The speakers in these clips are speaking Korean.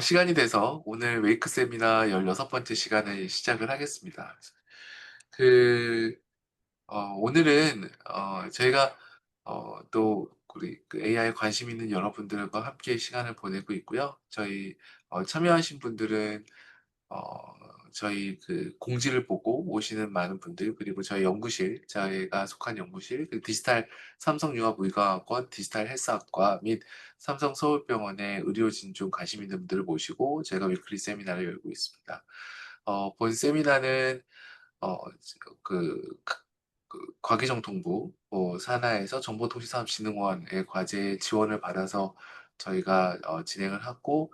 시간이 돼서 오늘 웨이크 세미나 16번째 시간을 시작을 하겠습니다. 그 오늘은 저희가 또 우리 그 AI에 관심 있는 여러분들과 함께 시간을 보내고 있고요. 저희 참여하신 분들은 저희 그 공지를 보고 오시는 많은 분들, 그리고 저희 연구실, 저희가 속한 연구실, 그 디지털 삼성융합의과학원 디지털 헬스학과 및 삼성 서울병원의 의료진 중 관심 있는 분들을 모시고 저희가 위클리 세미나를 열고 있습니다. 본 세미나는 어 그 과기정통부 산하에서 정보통신산업진흥원의 과제 지원을 받아서 저희가 진행을 하고,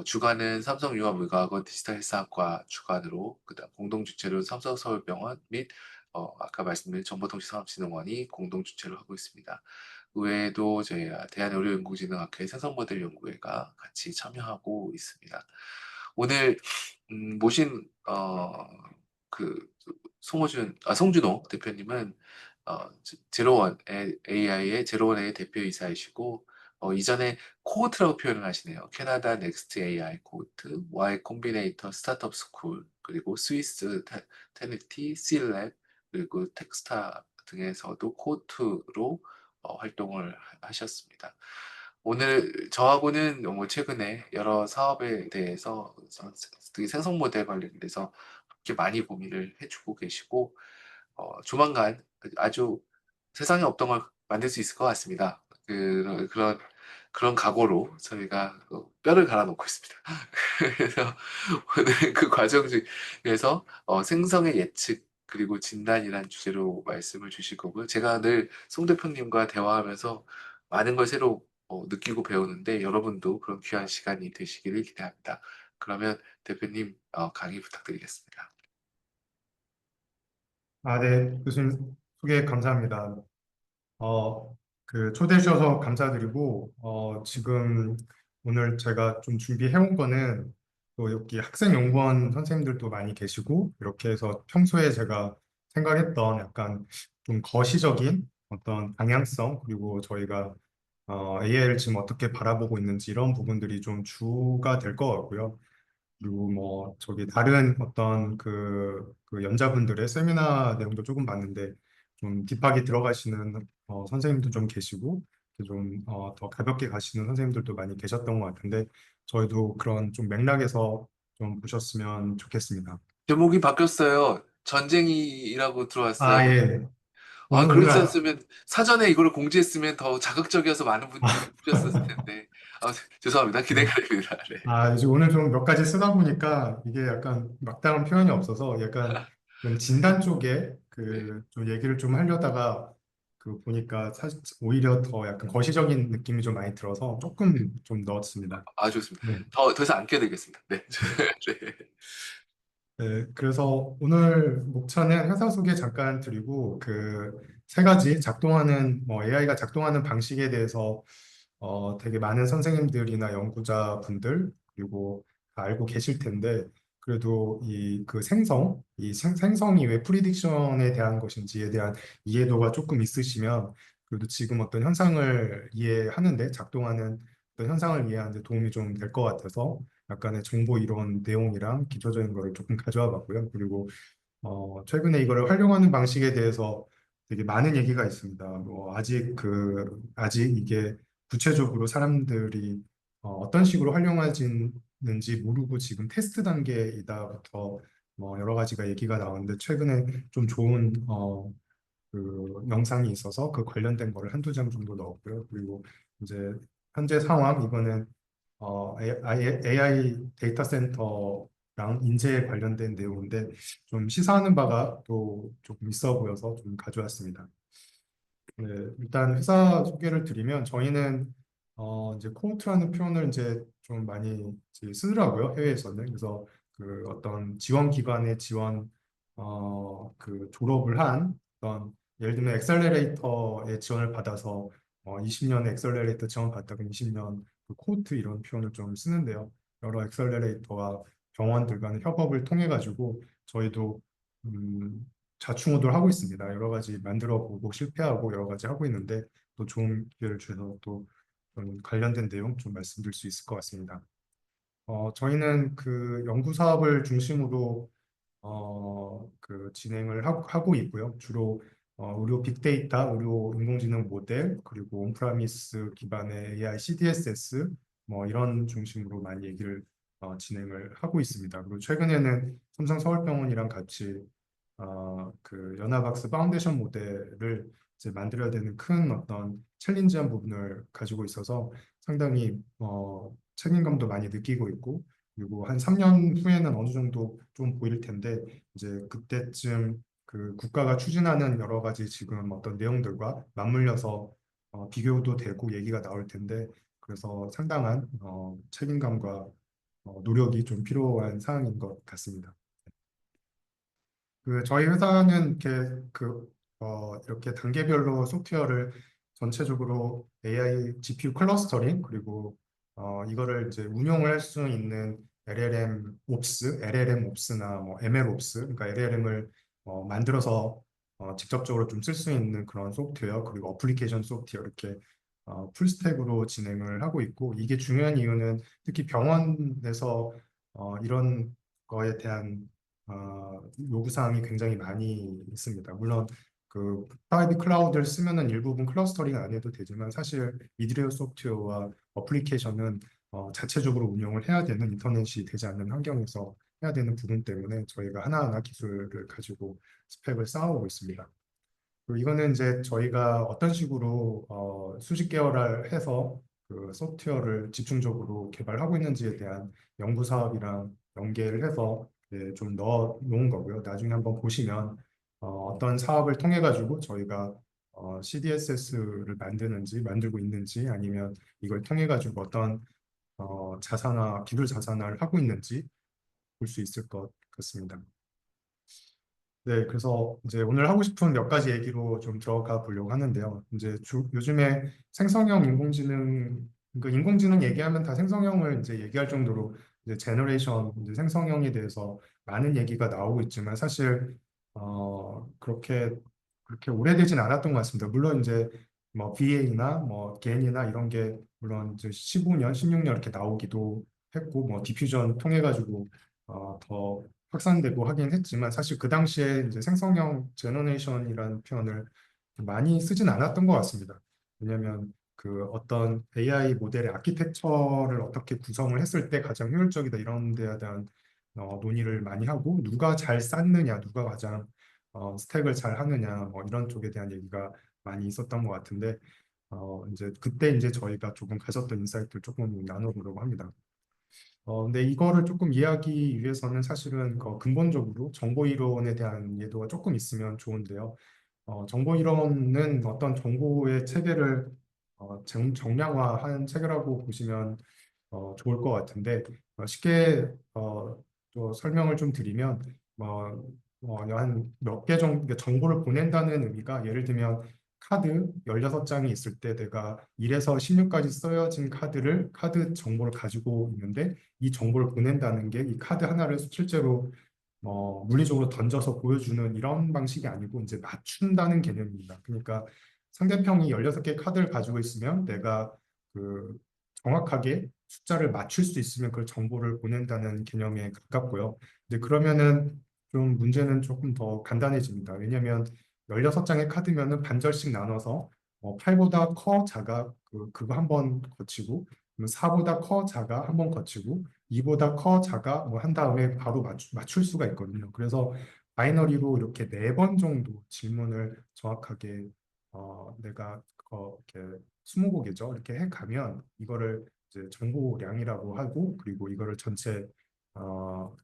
주관은 삼성융합의과학원 디지털 헬스학과 주관으로, 그다음 공동 주최로 삼성서울병원 및 아까 말씀드린 정보통신산업진흥원이 공동 주최를 하고 있습니다. 그 외에도 저희 대한의료연구진흥학회 생성모델 연구회가 같이 참여하고 있습니다. 오늘 모신 그 송준호 대표님은 제로원 AI의 제로원 AI 대표이사이시고, 이전에 코호트라고 표현을 하시네요. 캐나다 넥스트 AI 코호트, Y 콤비네이터 스타트업 스쿨, 그리고 스위스 테니티, C랩, 그리고 텍스타 등에서도 코호트로 활동을 하셨습니다. 오늘 저하고는 뭐 최근에 여러 사업에 대해서 특히 생성 모델 관련돼서 그렇게 많이 고민을 해주고 계시고, 조만간 아주 세상에 없던 걸 만들 수 있을 것 같습니다. 그런 각오로 저희가 뼈를 갈아놓고 있습니다. 그래서 오늘 그 과정 중에서 생성의 예측 그리고 진단이란 주제로 말씀을 주실 거고요. 제가 늘 송 대표님과 대화하면서 많은 걸 새로 느끼고 배우는데, 여러분도 그런 귀한 시간이 되시기를 기대합니다. 그러면 대표님 강의 부탁드리겠습니다. 네, 교수님 소개 감사합니다. 어, 초대해 주셔서 감사드리고, 지금 오늘 제가 좀 준비해 온 거는 또 여기 학생연구원 선생님들도 많이 계시고, 이렇게 해서 평소에 제가 생각했던 약간 좀 거시적인 어떤 방향성, 그리고 저희가 AI를 지금 어떻게 바라보고 있는지 이런 부분들이 좀 주가 될 것 같고요. 그리고 뭐 저기 다른 어떤 그 연자분들의 세미나 내용도 조금 봤는데 좀 딥하게 들어가시는 선생님도 좀 계시고 좀 더 가볍게 가시는 선생님들도 많이 계셨던 것 같은데 저희도 그런 좀 맥락에서 좀 보셨으면 좋겠습니다. 제목이 바뀌었어요. 전쟁이라고 들어왔어요. 예. 오늘 그랬었으면 사전에 이걸 공지했으면 더 자극적이어서 많은 분들이 보셨었을 텐데. 죄송합니다. 네. 기대가 됩니다. 네. 이제 오늘 좀 몇 가지 쓰다 보니까 이게 약간 막다른 표현이 없어서 약간 좀 진단 쪽에 네. 그 좀 얘기를 좀 하려다가 그 보니까 사실 오히려 더 약간 거시적인 느낌이 좀 많이 들어서 조금 좀 넣었습니다. 좋습니다. 네. 더 이상 안 껴드리겠습니다. 네. 네. 네, 그래서 오늘 목차는 회사 소개 잠깐 드리고 그 세 가지 작동하는 뭐 AI가 작동하는 방식에 대해서 되게 많은 선생님들이나 연구자분들 그리고 다 알고 계실 텐데 그래도 이 그 생성이 왜 프리딕션에 대한 것인지에 대한 이해도가 조금 있으시면 그래도 지금 어떤 현상을 이해하는데 작동하는 어떤 현상을 이해하는데 도움이 좀 될 것 같아서 약간의 정보 이론 내용이랑 기초적인 거를 조금 가져와 봤고요. 그리고 최근에 이거를 활용하는 방식에 대해서 되게 많은 얘기가 있습니다. 뭐 아직 이게 구체적으로 사람들이 떤 식으로 활용하는지 모르고 지금 테스트 단계이다부터 뭐 여러 가지가 얘기가 나오는데 최근에 좀 좋은 그 영상이 있어서 그 관련된 거를 한두 장 정도 넣었고요. 그리고 이제 현재 상황 이거는 AI 데이터 센터랑 인재에 관련된 내용인데 좀 시사하는 바가 또 조금 있어 보여서 좀 가져왔습니다. 네, 일단 회사 소개를 드리면 저희는 이제 코호트라는 표현을 이제 좀 많이 이제 쓰더라고요 해외에서는. 그래서 그 어떤 지원 기관의 지원 그 졸업을 한 어떤 예를 들면 엑셀러레이터의 지원을 받아서 20년에 엑셀러레이터 지원 받다 그럼 20년 그 코호트 이런 표현을 좀 쓰는데요. 여러 엑셀러레이터와 병원들 간의 협업을 통해 가지고 저희도 음, 자충우돌 하고 있습니다. 여러 가지 만들어 보고 실패하고 여러 가지 하고 있는데 또 좋은 기회를 주셔서 또 관련된 내용 좀 말씀드릴 수 있을 것 같습니다. 저희는 그 연구 사업을 중심으로 그 진행을 하고 있고요. 주로 의료 빅데이터, 의료 인공지능 모델, 그리고 온프라미스 기반의 AI, CDSS 뭐 이런 중심으로 많이 얘기를 진행을 하고 있습니다. 그리고 최근에는 삼성 서울병원이랑 같이 그 연합학습 파운데이션 모델을 이제 만들어야 되는 큰 어떤 챌린지한 부분을 가지고 있어서 상당히 책임감도 많이 느끼고 있고 그리고 한 3년 후에는 어느 정도 좀 보일 텐데 이제 그때쯤 그 국가가 추진하는 여러 가지 지금 어떤 내용들과 맞물려서 비교도 되고 얘기가 나올 텐데 그래서 상당한 책임감과 노력이 좀 필요한 사항인 것 같습니다. 그 저희 회사는 이렇게 단계별로 소프트웨어를 전체적으로 AI GPU 클러스터링 그리고 이거를 이제 운용을 할 수 있는 LLM 옵스나 뭐 ML 옵스 그러니까 LLM을 만들어서 직접적으로 좀 쓸 수 있는 그런 소프트웨어 그리고 어플리케이션 소프트웨어 이렇게 풀스택으로 진행을 하고 있고 이게 중요한 이유는 특히 병원에서 이런 거에 대한 요구사항이 굉장히 많이 있습니다. 물론 그 프라이빗 클라우드를 쓰면은 일부분 클러스터링 안 해도 되지만 사실 미드레어 소프트웨어와 어플리케이션은 자체적으로 운영을 해야 되는 인터넷이 되지 않는 환경에서 해야 되는 부분 때문에 저희가 하나하나 기술을 가지고 스펙을 쌓아오고 있습니다. 그리고 이거는 이제 저희가 어떤 식으로 수직 계열을 해서 그 소프트웨어를 집중적으로 개발하고 있는지에 대한 연구 사업이랑 연계를 해서 좀 넣어 놓은 거고요. 나중에 한번 보시면 떤 사업을 통해 가지고 저희가 CDSS를 만들고 있는지 아니면 이걸 통해 가지고 어떤 기술 자산화를 하고 있는지 볼 수 있을 것 같습니다. 네, 그래서 이제 오늘 하고 싶은 몇 가지 얘기로 좀 들어가 보려고 하는데요. 이제 요즘에 생성형 인공지능, 그 인공지능 얘기하면 다 생성형을 이제 얘기할 정도로 이제 이제 생성형에 대해서 많은 얘기가 나오고 있지만 사실 그렇게 오래되진 않았던 것 같습니다. 물론 이제 뭐 BA나 뭐 겐이나 이런 게 물론 이제 15년, 16년 이렇게 나오기도 했고 뭐 디퓨전 통해 가지고 더 확산되고 하긴 했지만 사실 그 당시에 이제 생성형 제너레이션이라는 표현을 많이 쓰진 않았던 것 같습니다. 왜냐하면 그 어떤 AI 모델의 아키텍처를 어떻게 구성을 했을 때 가장 효율적이다 이런 데에 대한 논의를 많이 하고 누가 잘 쌓느냐, 누가 가장 스택을 잘 하느냐 뭐 이런 쪽에 대한 얘기가 많이 있었던 것 같은데 이제 그때 이제 저희가 조금 가졌던 인사이트를 조금 나눠보려고 합니다. 근데 이거를 조금 이해하기 위해서는 사실은 근본적으로 정보 이론에 대한 이해도가 조금 있으면 좋은데요. 정보 이론은 어떤 정보의 체계를 정량화한 체계라고 보시면 좋을 것 같은데 쉽게 또 설명을 좀 드리면 한 몇 개 정도 정보를 보낸다는 의미가 예를 들면 카드 16장이 있을 때 내가 1에서 16까지 쓰여진 카드 정보를 가지고 있는데 이 정보를 보낸다는 게 이 카드 하나를 실제로 물리적으로 던져서 보여주는 이런 방식이 아니고 이제 맞춘다는 개념입니다. 그러니까 상대편이 16개 카드를 가지고 있으면 내가 그 정확하게 숫자를 맞출 수 있으면 그 정보를 보낸다는 개념에 가깝고요. 이제 그러면은 좀 문제는 조금 더 간단해집니다. 왜냐하면 16장의 카드면은 반절씩 나눠서 8보다 커, 작아 그거 한 번 거치고 4보다 커, 작아 한 번 거치고 2보다 커, 작아 뭐 한 다음에 바로 맞출 수가 있거든요. 그래서 바이너리로 이렇게 4번 정도 질문을 정확하게 내가 이렇게 20곡이죠. 이렇게 해 가면 이거를 이제 정보량이라고 하고 그리고 이거를 전체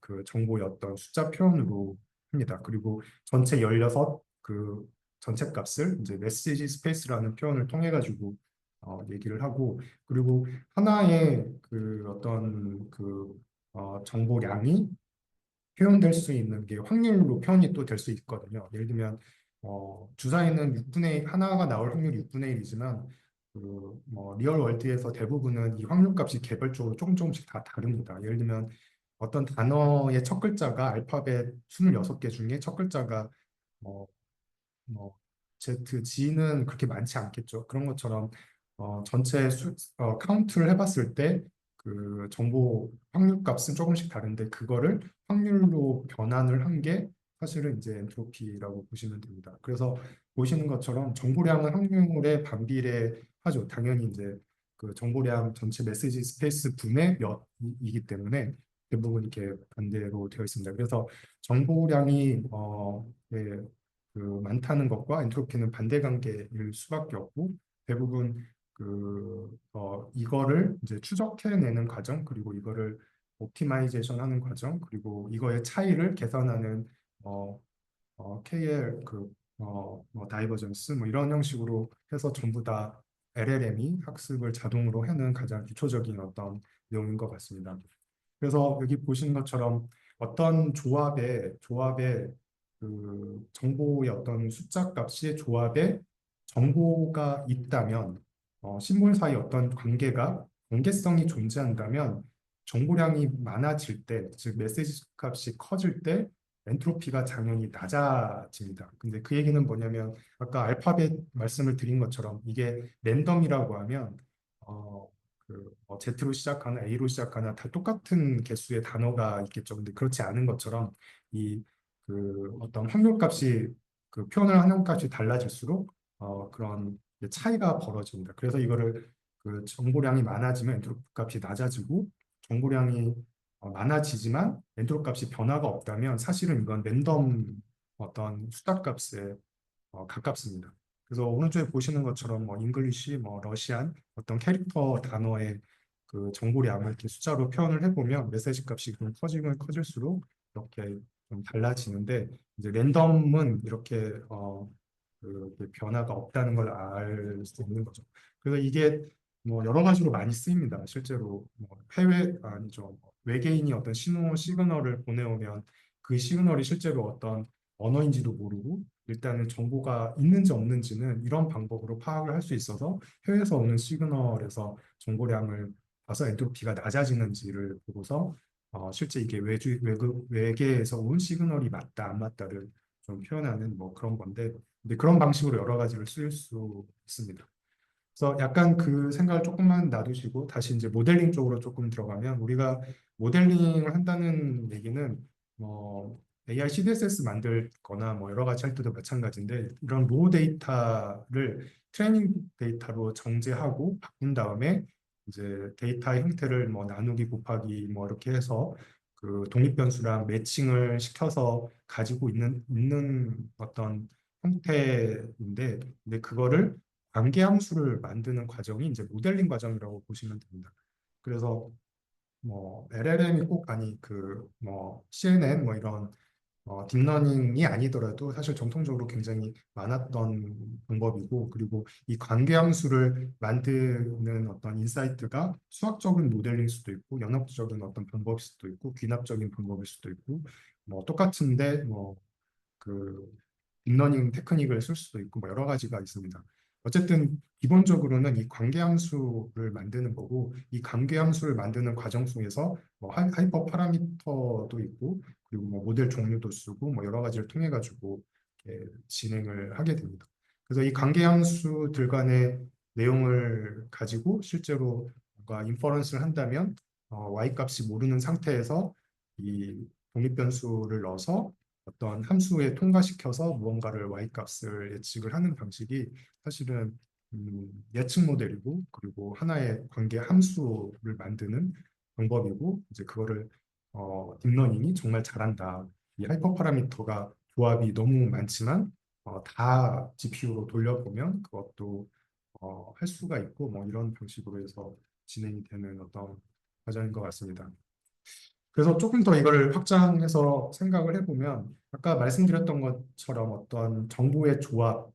그 정보의 어떤 숫자 표현으로 합니다. 그리고 전체 16 그 전체 값을 이제 메시지 스페이스라는 표현을 통해 가지고 얘기를 하고 그리고 하나의 그 어떤 정보량이 표현될 수 있는 게 확률로 표현이 또 될 수 있거든요. 예를 들면 주사위는 6분의 1, 하나가 나올 확률이 6분의 1이지만 리얼 월드에서 대부분은 이 확률값이 개별적으로 조금씩 다 다릅니다. 예를 들면 어떤 단어의 첫 글자가 알파벳 26개 중에 첫 글자가 어, 뭐 Z, G는 그렇게 많지 않겠죠. 그런 것처럼 전체 카운트를 해봤을 때 그 정보 확률 값은 조금씩 다른데 그거를 확률로 변환을 한 게 사실은 이제 엔트로피라고 보시면 됩니다. 그래서 보시는 것처럼 정보량은 확률에 반비례하죠. 당연히 이제 그 정보량 전체 메시지 스페이스 분의 몇이기 때문에 대부분 이렇게 반대로 되어 있습니다. 그래서 정보량이 네, 그 많다는 것과 엔트로피는 반대 관계일 수밖에 없고 대부분 이거를 이제 추적해내는 과정 그리고 이거를 옵티마이제이션 하는 과정 그리고 이거의 차이를 계산하는 어, KL 뭐 다이버전스 뭐 이런 형식으로 해서 전부 다 LLM이 학습을 자동으로 하는 가장 기초적인 어떤 내용인 것 같습니다. 그래서 여기 보시는 것처럼 어떤 조합의 그 정보의 어떤 숫자 값의 조합에 정보가 있다면 신문 사이 어떤 관계성이 존재한다면 정보량이 많아질 때, 즉 메시지 값이 커질 때 엔트로피가 당연히 낮아집니다. 근데 그 얘기는 뭐냐면 아까 알파벳 말씀을 드린 것처럼 이게 랜덤이라고 하면 어, Z로 시작하나 A로 시작하나 다 똑같은 개수의 단어가 있겠죠. 근데 그렇지 않은 것처럼 이 어떤 확률값이 표현을 하는 값이 달라질수록 그런 차이가 벌어집니다. 그래서 이거를 그 정보량이 많아지면 엔트로피 값이 낮아지고 정보량이 많아지지만 엔트로피 값이 변화가 없다면 사실은 이건 랜덤 어떤 수단 값에 가깝습니다. 그래서 오른쪽에 보시는 것처럼 뭐 잉글리시, 뭐 러시안 어떤 캐릭터 단어의 그 정보량을 이렇게 숫자로 표현을 해보면 메시지 값이 좀 커지면 커질수록 이렇게 좀 달라지는데 이제 랜덤은 이렇게 변화가 없다는 걸 알 수 있는 거죠. 그래서 이게 뭐 여러 가지로 많이 쓰입니다. 실제로 뭐 해외 아니죠. 외계인이 어떤 시그널을 보내오면 그 시그널이 실제로 어떤 언어인지도 모르고 일단은 정보가 있는지 없는지는 이런 방법으로 파악을 할 수 있어서 해외에서 오는 시그널에서 정보량을 봐서 엔트로피가 낮아지는지를 보고서 실제 이게 외계에서 온 시그널이 맞다 안 맞다를 좀 표현하는 뭐 그런 건데 근데 그런 방식으로 여러 가지를 쓸 수 있습니다. 그래서 약간 그 생각을 조금만 놔두시고 다시 이제 모델링 쪽으로 조금 들어가면 우리가 모델링을 한다는 얘기는 뭐 AI CDSS 만들거나 뭐 여러 가지 할 때도 마찬가지인데 이런 로 데이터를 트레이닝 데이터로 정제하고 바꾼 다음에 이제 데이터의 형태를 뭐 나누기 곱하기 뭐 이렇게 해서 그 독립변수랑 매칭을 시켜서 가지고 있는 어떤 형태인데 근데 그거를 관계함수를 만드는 과정이 이제 모델링 과정이라고 보시면 됩니다. 그래서 뭐 LLM이 꼭 아니 그 뭐 CNN 뭐 이런 딥러닝이 아니더라도 사실 정통적으로 굉장히 많았던 방법이고 그리고 이 관계함수를 만드는 어떤 인사이트가 수학적인 모델링일 수도 있고 연역적인 어떤 방법일 수도 있고 귀납적인 방법일 수도 있고 뭐 똑같은데 그 딥러닝 테크닉을 쓸 수도 있고 뭐 여러 가지가 있습니다. 어쨌든 기본적으로는 이 관계함수를 만드는 거고 이 관계함수를 만드는 과정 속에서 뭐 하이퍼 파라미터도 있고 그리고 뭐 모델 종류도 쓰고 뭐 여러 가지를 통해 가지고 진행을 하게 됩니다. 그래서 이 관계함수들 간의 내용을 가지고 실제로 뭔가 인퍼런스를 한다면 y 값이 모르는 상태에서 이 독립변수를 넣어서 어떤 함수에 통과시켜서 무언가를 y-값을 예측을 하는 방식이 사실은 예측 모델이고 그리고 하나의 관계 함수를 만드는 방법이고 이제 그거를 딥러닝이 정말 잘한다. 이 하이퍼 파라미터가 조합이 너무 많지만 다 GPU로 돌려보면 그것도 할 수가 있고 뭐 이런 방식으로 해서 진행이 되는 어떤 과정인 것 같습니다. 그래서 조금 더 이걸 확장해서 생각을 해보면 아까 말씀드렸던 것처럼 어떤 정보의 조합은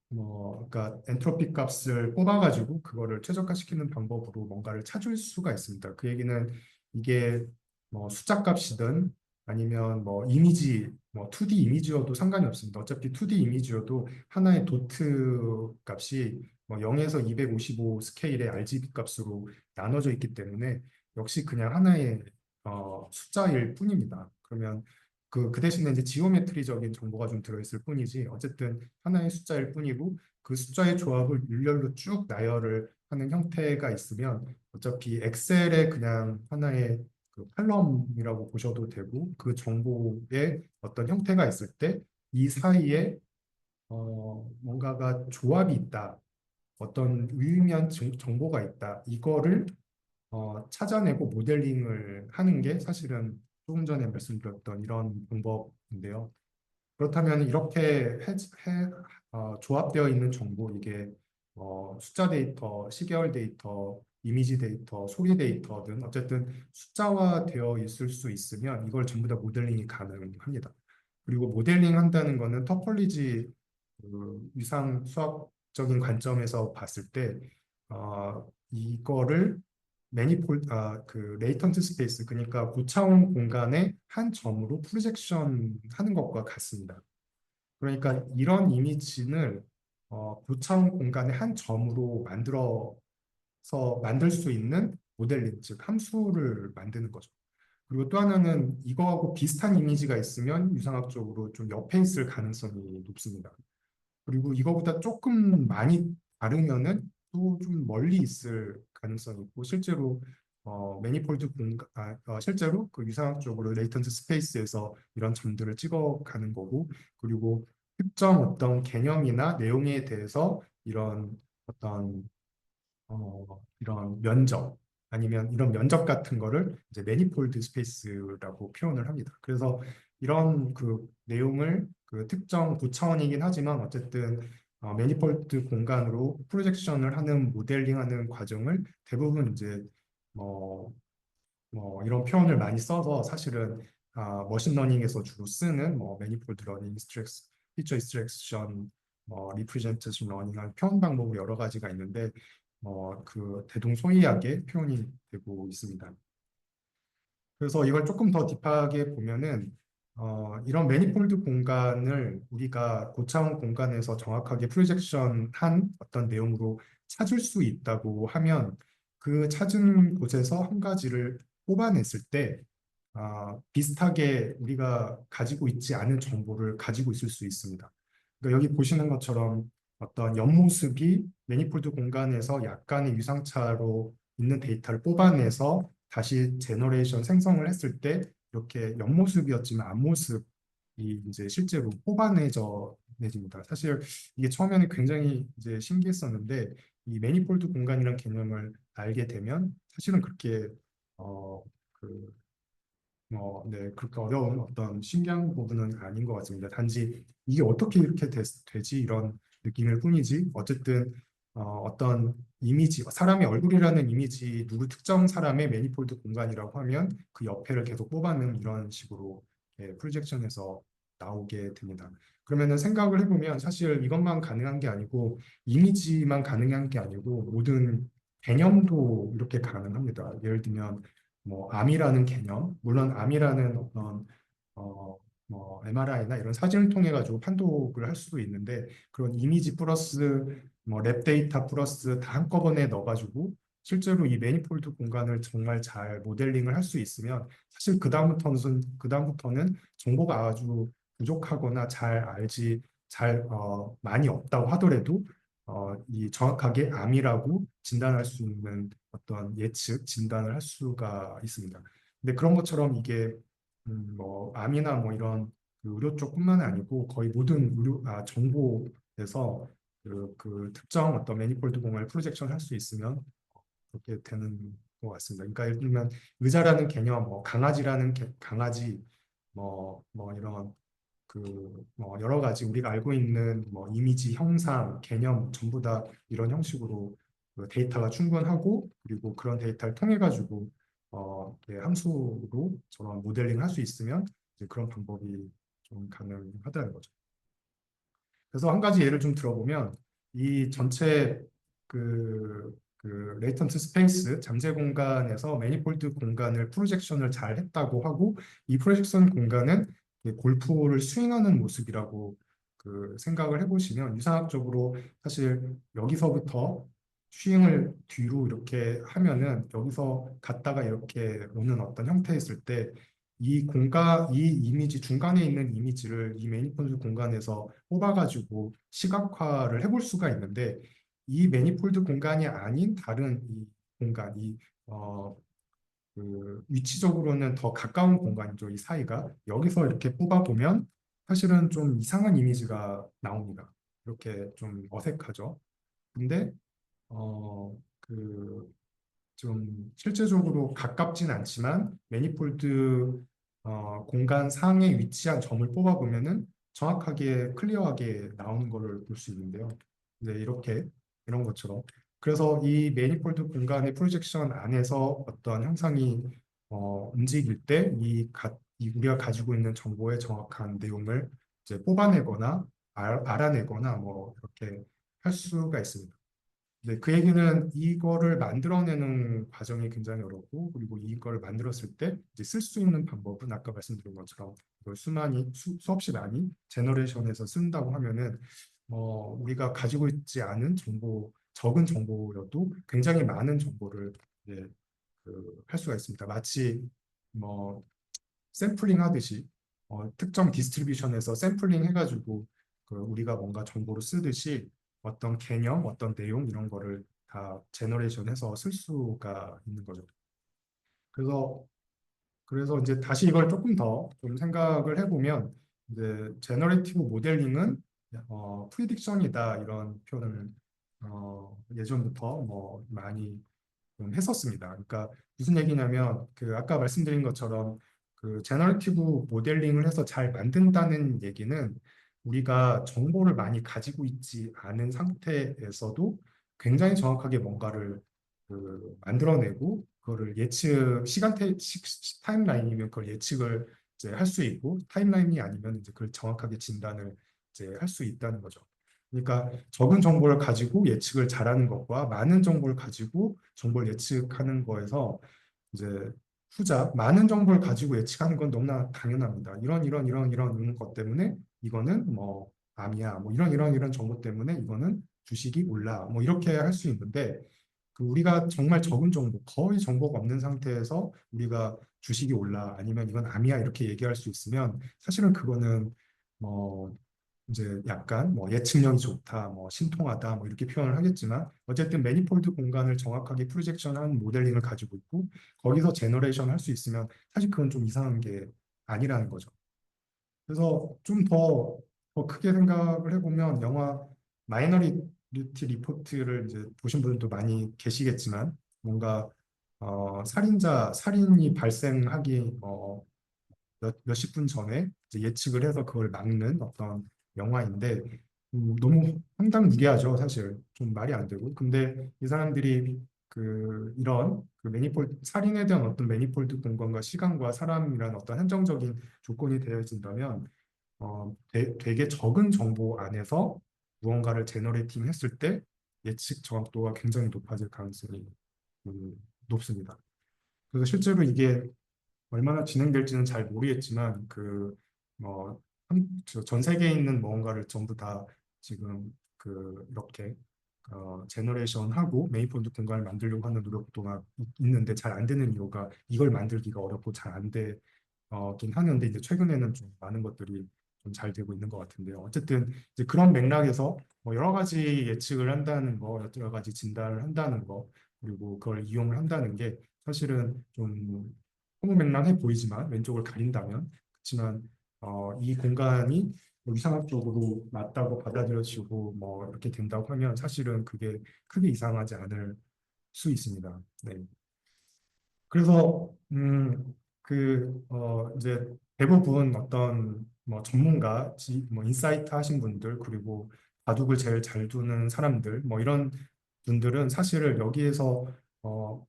그러니까 엔트로피 값을 뽑아가지고 그거를 최적화시키는 방법으로 뭔가를 찾을 수가 있습니다. 그 얘기는 이게 뭐 숫자 값이든 아니면 뭐 이미지, 뭐 2D 이미지여도 상관이 없습니다. 어차피 2D 이미지여도 하나의 도트 값이 뭐 0에서 255 스케일의 RGB 값으로 나눠져 있기 때문에 역시 그냥 하나의 숫자일 뿐입니다. 그러면 그 대신에 이제 지오메트리적인 정보가 좀 들어있을 뿐이지 어쨌든 하나의 숫자일 뿐이고 그 숫자의 조합을 일렬로 쭉 나열을 하는 형태가 있으면 어차피 엑셀의 그냥 하나의 그 칼럼이라고 보셔도 되고 그 정보의 어떤 형태가 있을 때 이 사이에 뭔가가 조합이 있다. 어떤 유의미한 정보가 있다. 이거를 찾아내고 모델링을 하는 게 사실은 조금 전에 말씀드렸던 이런 방법인데요. 그렇다면 이렇게 조합되어 있는 정보, 이게 숫자 데이터, 시계열 데이터, 이미지 데이터, 소리 데이터든 어쨌든 숫자화되어 있을 수 있으면 이걸 전부 다 모델링이 가능합니다. 그리고 모델링 한다는 거는 터폴리지 위상 수학적인 관점에서 봤을 때 이거를 그 레이턴트 스페이스, 그러니까 고차원 공간의 한 점으로 프로젝션 하는 것과 같습니다. 그러니까 이런 이미지를 고차원 공간의 한 점으로 만들 수 있는 모델링, 즉 함수를 만드는 거죠. 그리고 또 하나는 이거하고 비슷한 이미지가 있으면 유상학적으로 좀 옆에 있을 가능성이 높습니다. 그리고 이거보다 조금 많이 다르면은 또 좀 멀리 있을 가능성이 있고 실제로 매니폴드 실제로 그 유상학적으로 레이턴트 스페이스에서 이런 점들을 찍어가는 거고 그리고 특정 어떤 개념이나 내용에 대해서 이런 어떤 이런 면적 아니면 이런 면적 같은 거를 이제 매니폴드 스페이스라고 표현을 합니다. 그래서 이런 그 내용을 그 특정 고차원이긴 하지만 어쨌든 매니폴드 공간으로 프로젝션을 하는 모델링하는 과정을 대부분 이제 뭐, 이런 표현을 많이 써서 사실은 머신러닝에서 주로 쓰는 매니폴드 러닝, 피처 익스트랙션, 리프레젠테이션 러닝한 표현 방법이 여러 가지가 있는데 그 대동소이하게 표현이 되고 있습니다. 그래서 이걸 조금 더 딥하게 보면은 이런 매니폴드 공간을 우리가 고차원 공간에서 정확하게 프로젝션한 어떤 내용으로 찾을 수 있다고 하면 그 찾은 곳에서 한 가지를 뽑아냈을 때 비슷하게 우리가 가지고 있지 않은 정보를 가지고 있을 수 있습니다. 그러니까 여기 보시는 것처럼 어떤 옆모습이 매니폴드 공간에서 약간의 유상차로 있는 데이터를 뽑아내서 다시 제너레이션 생성을 했을 때 이렇게 옆모습이었지만 앞모습이 이제 실제로 뽑아내집니다. 사실 이게 처음에는 굉장히 이제 신기했었는데 이 매니폴드 공간이라는 개념을 알게 되면 사실은 그렇게 어, 그 네, 그렇게 어려운 어떤 신기한 부분은 아닌 것 같습니다. 단지 이게 어떻게 이렇게 되지? 이런 느낌일 뿐이지. 어쨌든 어떤 이미지, 사람의 얼굴이라는 이미지, 누구 특정 사람의 매니폴드 공간이라고 하면 그 옆에를 계속 뽑아내는 이런 식으로 프로젝션에서 나오게 됩니다. 그러면은 생각을 해보면 사실 이것만 가능한 게 아니고 이미지만 가능한 게 아니고 모든 개념도 이렇게 가능합니다. 예를 들면 암이라는 개념, 물론 암이라는 어떤 MRI나 이런 사진을 통해 가지고 판독을 할 수도 있는데 그런 이미지 플러스 랩 데이터 플러스 다 한꺼번에 넣어가지고 실제로 이 매니폴드 공간을 정말 잘 모델링을 할 수 있으면 사실 그다음부터는 정보가 아주 부족하거나 많이 없다고 하더라도 이 정확하게 암이라고 진단할 수 있는 어떤 예측 진단을 할 수가 있습니다. 근데 그런 것처럼 이게 암이나 이런 그 의료 쪽뿐만 아니고 거의 모든 정보에서 그 특정 어떤 매니폴드 공간을 프로젝션 할 수 있으면 그렇게 되는 것 같습니다. 그러니까 예를 들면 의자라는 개념, 강아지, 이런 여러 가지 우리가 알고 있는 이미지, 형상, 개념 전부 다 이런 형식으로 그 데이터가 충분하고 그리고 그런 데이터를 통해 가지고 함수로 저런 모델링을 할 수 있으면 이제 그런 방법이 좀 가능하다는 거죠. 그래서 한 가지 예를 좀 들어보면 이 전체 그 레이턴트 스페이스 잠재 공간에서 매니폴드 공간을 프로젝션을 잘 했다고 하고 이 프로젝션 공간은 골프를 스윙하는 모습이라고 그 생각을 해보시면 유상학적으로 사실 여기서부터 스윙을 뒤로 이렇게 하면은 여기서 갔다가 이렇게 오는 어떤 형태였을 때 이 이미지 중간에 있는 이미지를 이 매니폴드 공간에서 뽑아가지고 시각화를 해볼 수가 있는데 이 매니폴드 공간이 아닌 다른 이 공간, 어, 위치적으로는 더 가까운 공간이죠. 이 사이가. 여기서 이렇게 뽑아보면 사실은 좀 이상한 이미지가 나옵니다. 이렇게 좀 어색하죠. 근데, 어, 그, 좀 실제적으로 가깝진 않지만 매니폴드 공간 상에 위치한 점을 뽑아보면은 정확하게 클리어하게 나오는 것을 볼 수 있는데요. 네, 이렇게 이런 것처럼. 그래서 이 매니폴드 공간의 프로젝션 안에서 어떤 형상이 움직일 때 이 우리가 가지고 있는 정보의 정확한 내용을 이제 뽑아내거나 알아내거나 뭐 이렇게 할 수가 있습니다. 네, 그 얘기는 이거를 만들어내는 과정이 굉장히 어렵고, 그리고 이거를 만들었을 때 이제 쓸 수 있는 방법은 아까 말씀드린 것처럼 이걸 수없이 많이 제너레이션해서 쓴다고 하면은 우리가 가지고 있지 않은 정보, 적은 정보여도 굉장히 많은 정보를 예, 할 수가 있습니다. 마치 뭐 샘플링 하듯이 특정 디스트리뷰션에서 샘플링 해가지고 우리가 뭔가 정보를 쓰듯이 어떤 개념, 어떤 내용 이런 거를 다 제너레이션해서 쓸 수가 있는 거죠. 그래서 이제 다시 이걸 조금 더 좀 생각을 해보면 이제 제너레이티브 모델링은 프리딕션이다 이런 표현을 예전부터 뭐 많이 좀 했었습니다. 그러니까 무슨 얘기냐면 그 아까 말씀드린 것처럼 그 제너러티브 모델링을 해서 잘 만든다는 얘기는 우리가 정보를 많이 가지고 있지 않은 상태에서도 굉장히 정확하게 뭔가를 만들어내고 그거를 타임라인이면 그걸 예측을 이제 할 수 있고 타임라인이 아니면 이제 그걸 정확하게 진단을 이제 할 수 있다는 거죠. 그러니까 적은 정보를 가지고 예측을 잘하는 것과 많은 정보를 가지고 정보를 예측하는 거에서 이제 후자 많은 정보를 가지고 예측하는 건 너무나 당연합니다. 이런 것 때문에 이거는 뭐 암이야. 뭐 이런 정보 때문에 이거는 주식이 올라. 뭐 이렇게 할 수 있는데 그 우리가 정말 적은 정보, 거의 정보가 없는 상태에서 우리가 주식이 올라 아니면 이건 암이야 이렇게 얘기할 수 있으면 사실은 그거는 뭐 이제 약간 뭐 예측력이 좋다, 뭐 신통하다, 뭐 이렇게 표현을 하겠지만 어쨌든 매니폴드 공간을 정확하게 프로젝션한 모델링을 가지고 있고 거기서 제너레이션 할 수 있으면 사실 그건 좀 이상한 게 아니라는 거죠. 그래서 좀 더 크게 생각을 해보면 영화 마이너리티 리포트를 이제 보신 분들도 많이 계시겠지만 뭔가 살인이 발생하기 몇십 분 전에 이제 예측을 해서 그걸 막는 어떤 영화인데 너무 황당무계하죠, 사실. 좀 말이 안 되고. 근데 이 사람들이 이런 매니폴드 살인에 대한 어떤 매니폴드 공간과 시간과 사람이란 어떤 한정적인 조건이 되어진다면 되게 적은 정보 안에서 무언가를 제너레이팅 했을 때 예측 정확도가 굉장히 높아질 가능성이 높습니다. 그래서 실제로 이게 얼마나 진행될지는 잘 모르겠지만 전 세계에 있는 뭔가를 전부 다 지금 이렇게 제너레이션하고 메인폴드 공간을 만들려고 하는 노력도가 있는데 잘 안 되는 이유가 이걸 만들기가 어렵고 잘 안 되긴 하는데 이제 최근에는 좀 많은 것들이 좀 잘 되고 있는 것 같은데요. 어쨌든 이제 그런 맥락에서 뭐 여러 가지 예측을 한다는 거, 여러 가지 진단을 한다는 거, 그리고 그걸 이용을 한다는 게 사실은 좀 허무맹랑해 보이지만 왼쪽을 가린다면 그렇지만 이 공간이 뭐 이상학적으로 맞다고 받아들여지고 뭐 이렇게 된다고 하면 사실은 그게 크게 이상하지 않을 수 있습니다. 네. 그래서 이제 대부분 어떤 뭐 전문가, 뭐 인사이트 하신 분들 그리고 바둑을 제일 잘 두는 사람들 뭐 이런 분들은 사실을 여기에서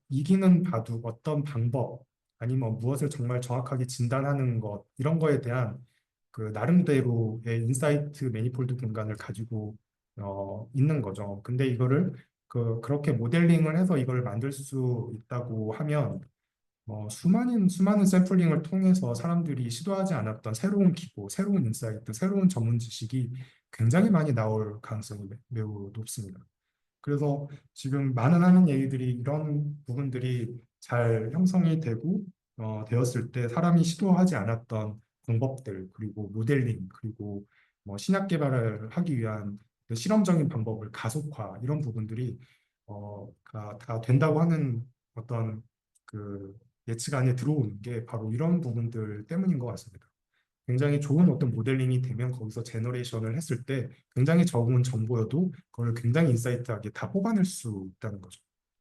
이기는 바둑 어떤 방법 아니면 무엇을 정말 정확하게 진단하는 것 이런 거에 대한 그 나름대로의 인사이트 매니폴드 공간을 가지고 있는 거죠. 근데 이거를 그렇게 모델링을 해서 이걸 만들 수 있다고 하면 수많은 샘플링을 통해서 사람들이 시도하지 않았던 새로운 기보, 새로운 인사이트, 새로운 전문 지식이 굉장히 많이 나올 가능성이 매우 높습니다. 그래서 지금 많은 하는 얘기들이 이런 부분들이 잘 형성이 되고 되었을 때 사람이 시도하지 않았던 방법들 그리고 모델링 그리고 뭐 신약 개발을 하기 위한 실험적인 방법을 가속화 이런 부분들이 다 된다고 하는 어떤 그 예측 안에 들어오는 게 바로 이런 부분들 때문인 것 같습니다. 굉장히 좋은 어떤 모델링이 되면 거기서 제너레이션을 했을 때 굉장히 적은 정보여도 그걸 굉장히 인사이트하게 다 뽑아낼 수 있다는 거죠.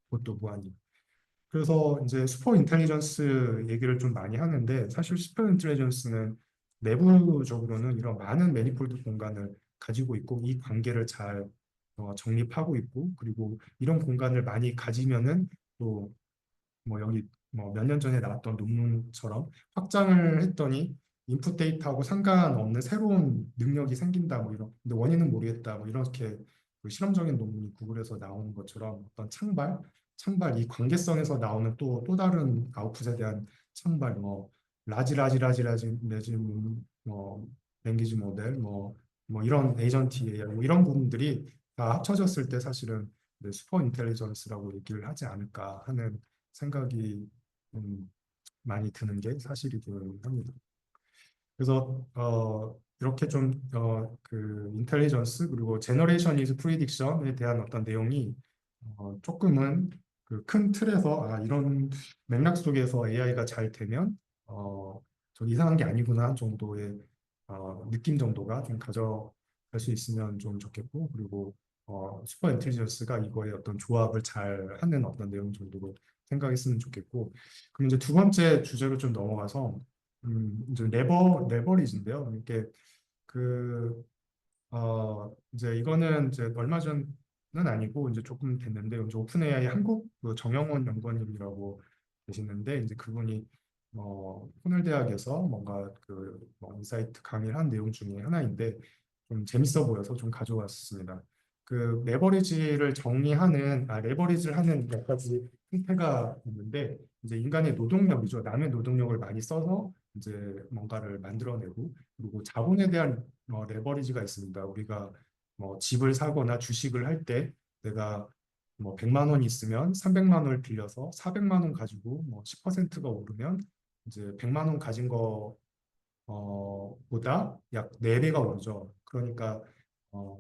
그것도 무한히. 그래서 이제 슈퍼 인텔리전스 얘기를 좀 많이 하는데 사실 슈퍼 인텔리전스는 내부적으로는 이런 많은 매니폴드 공간을 가지고 있고 이 관계를 잘 정립하고 있고 그리고 이런 공간을 많이 가지면은 또 뭐 여기 뭐 몇 년 전에 나왔던 논문처럼 확장을 했더니 인풋 데이터하고 상관없는 새로운 능력이 생긴다 뭐 이런 근데 원인은 모르겠다 뭐 이렇게 그 실험적인 논문이 구글에서 나오는 것처럼 어떤 창발 이 관계성에서 나오는 또 다른 아웃풋에 대한 창발 뭐 라지 내지는 뭐 랭귀지 모델 뭐 이런 에이전트 AI 뭐 이런 부분들이 다 합쳐졌을 때 사실은 슈퍼 인텔리전스라고 얘기를 하지 않을까 하는 생각이 많이 드는 게 사실이긴 합니다. 그래서 이렇게 좀 그 인텔리전스 그리고 제너레이션 이즈 프리딕션에 대한 어떤 내용이 조금은 그 큰 틀에서 이런 맥락 속에서 AI가 잘 되면 좀 이상한 게 아니구나 정도의 느낌 정도가 좀 가져갈 수 있으면 좀 좋겠고 그리고 슈퍼 인텔리전스가 이거의 어떤 조합을 잘 하는 어떤 내용 정도로 생각했으면 좋겠고 그럼 이제 두 번째 주제로 좀 넘어가서 이제 레버리지인데요. 이게 그 이제 이거는 이제 얼마 전은 아니고 이제 조금 됐는데 이제 오픈 AI 한국 그 정영원 연구원님이라고 계시는데 이제 그분이 호널 대학에서 뭔가 그뭐 인사이트 강의를 한 내용 중에 하나인데 좀 재밌어 보여서 좀 가져왔습니다. 그 레버리지를 하는 몇 가지 형태가 있는데 이제 인간의 노동력이죠. 남의 노동력을 많이 써서 이제 뭔가를 만들어내고 그리고 자본에 대한 레버리지가 있습니다. 우리가 뭐 집을 사거나 주식을 할 때 내가 뭐 100만 원이 있으면 300만 원을 빌려서 400만 원 가지고 뭐 10%가 오르면 이제 100만 원 가진 거 보다 약 4배가 오르죠. 그러니까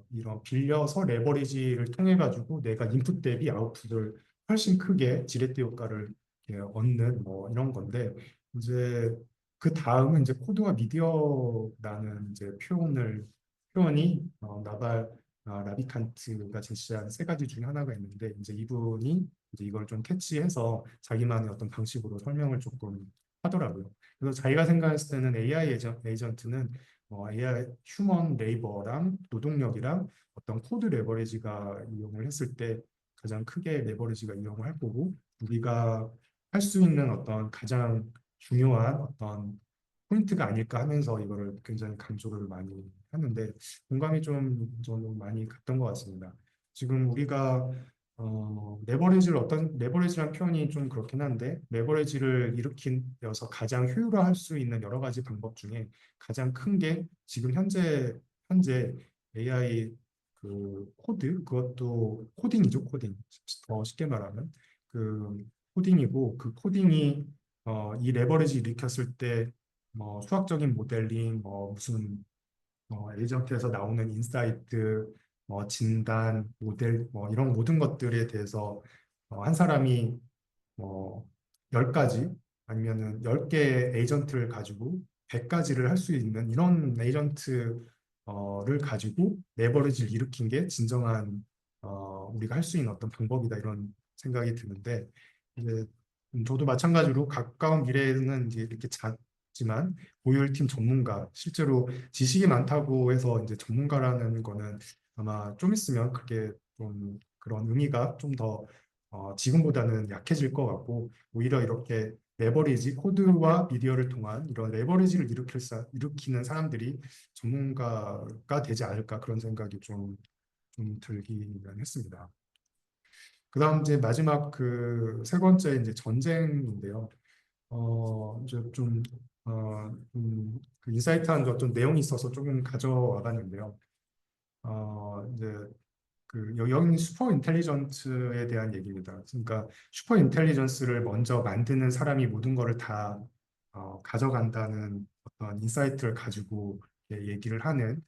이런 빌려서 레버리지를 통해 가지고 내가 인풋 대비 아웃풋을 훨씬 크게 지렛대 효과를 이렇게 얻는 뭐 이런 건데 이제 그 다음은 이제 코드와 미디어라는 이제 표현이 나발 라비칸트가 제시한 세 가지 중에 하나가 있는데 이제 이분이 이제 이걸 좀 캐치해서 자기만의 어떤 방식으로 설명을 조금 하더라고요. 그래서 자기가 생각했을 때는 AI 에이전트는 AI 휴먼 레이버랑 노동력이랑 어떤 코드 레버리지가 이용을 했을 때 가장 크게 레버리지가 이용을 할 거고 우리가 할 수 있는 어떤 가장 중요한 어떤 포인트가 아닐까 하면서 이거를 굉장히 강조를 많이 하는데 공감이 좀 저는 많이 갔던 것 같습니다. 지금 우리가 레버리지란 표현이 좀 그렇긴 한데 레버리지를 일으키면서 가장 효율화할 수 있는 여러 가지 방법 중에 가장 큰 게 지금 현재 AI 그 코드 그것도 코딩이죠 코딩 더 쉽게 말하면 그 코딩이고 그 코딩이 이 레버리지 일으켰을 때 뭐 수학적인 모델링 뭐 무슨 에이전트에서 나오는 인사이트, 진단, 모델, 뭐 이런 모든 것들에 대해서 한 사람이 뭐 10가지 아니면은 10개의 에이전트를 가지고 100가지를 할 수 있는 이런 에이전트를 가지고 레버리지를 일으킨 게 진정한 우리가 할 수 있는 어떤 방법이다 이런 생각이 드는데 이제 저도 마찬가지로 가까운 미래에는 이제 이렇게 작지만 고율팀 전문가 실제로 지식이 많다고 해서 이제 전문가라는 거는 아마 좀 있으면 그게 좀 그런 의미가 좀 더 지금보다는 약해질 것 같고 오히려 이렇게 레버리지 코드와 미디어를 통한 이런 레버리지를 일으키는 사람들이 전문가가 되지 않을까 그런 생각이 좀 들기는 했습니다. 그다음 이제 마지막 그 세 번째 이제 전쟁인데요. 이제 그 인사이트한 어떤 내용이 있어서 조금 가져와 봤는데요. 이제 여기는 슈퍼 인텔리전스에 대한 얘기입니다. 그러니까 슈퍼 인텔리전스를 먼저 만드는 사람이 모든 거를 다 가져간다는 어떤 인사이트를 가지고 얘기를 하는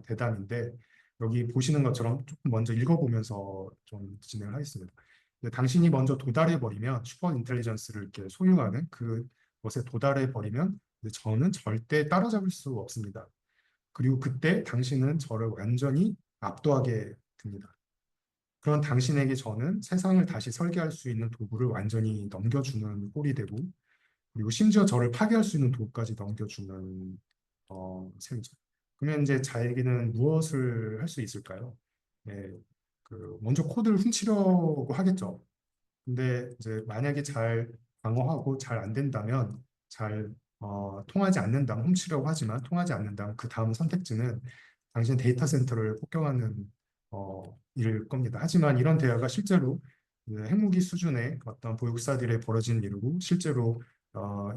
대담인데 여기 보시는 것처럼 조금 먼저 읽어보면서 좀 진행을 하겠습니다. 당신이 먼저 도달해버리면 슈퍼 인텔리전스를 이렇게 소유하는 그것에 도달해버리면 저는 절대 따라잡을 수 없습니다. 그리고 그때 당신은 저를 완전히 압도하게 됩니다. 그런 당신에게 저는 세상을 다시 설계할 수 있는 도구를 완전히 넘겨주는 꼴이 되고, 그리고 심지어 저를 파괴할 수 있는 도구까지 넘겨주는 셈이죠. 그러면 이제 자에게는 무엇을 할 수 있을까요? 네, 먼저 코드를 훔치려고 하겠죠. 근데 이제 만약에 잘 방어하고 잘 안 된다면, 잘 통하지 않는다면, 훔치려고 하지만 통하지 않는다면 그 다음 선택지는 당신 데이터 센터를 폭격하는 일일 겁니다. 하지만 이런 대화가 실제로 그 핵무기 수준의 어떤 보육사들의 벌어진 일이고, 실제로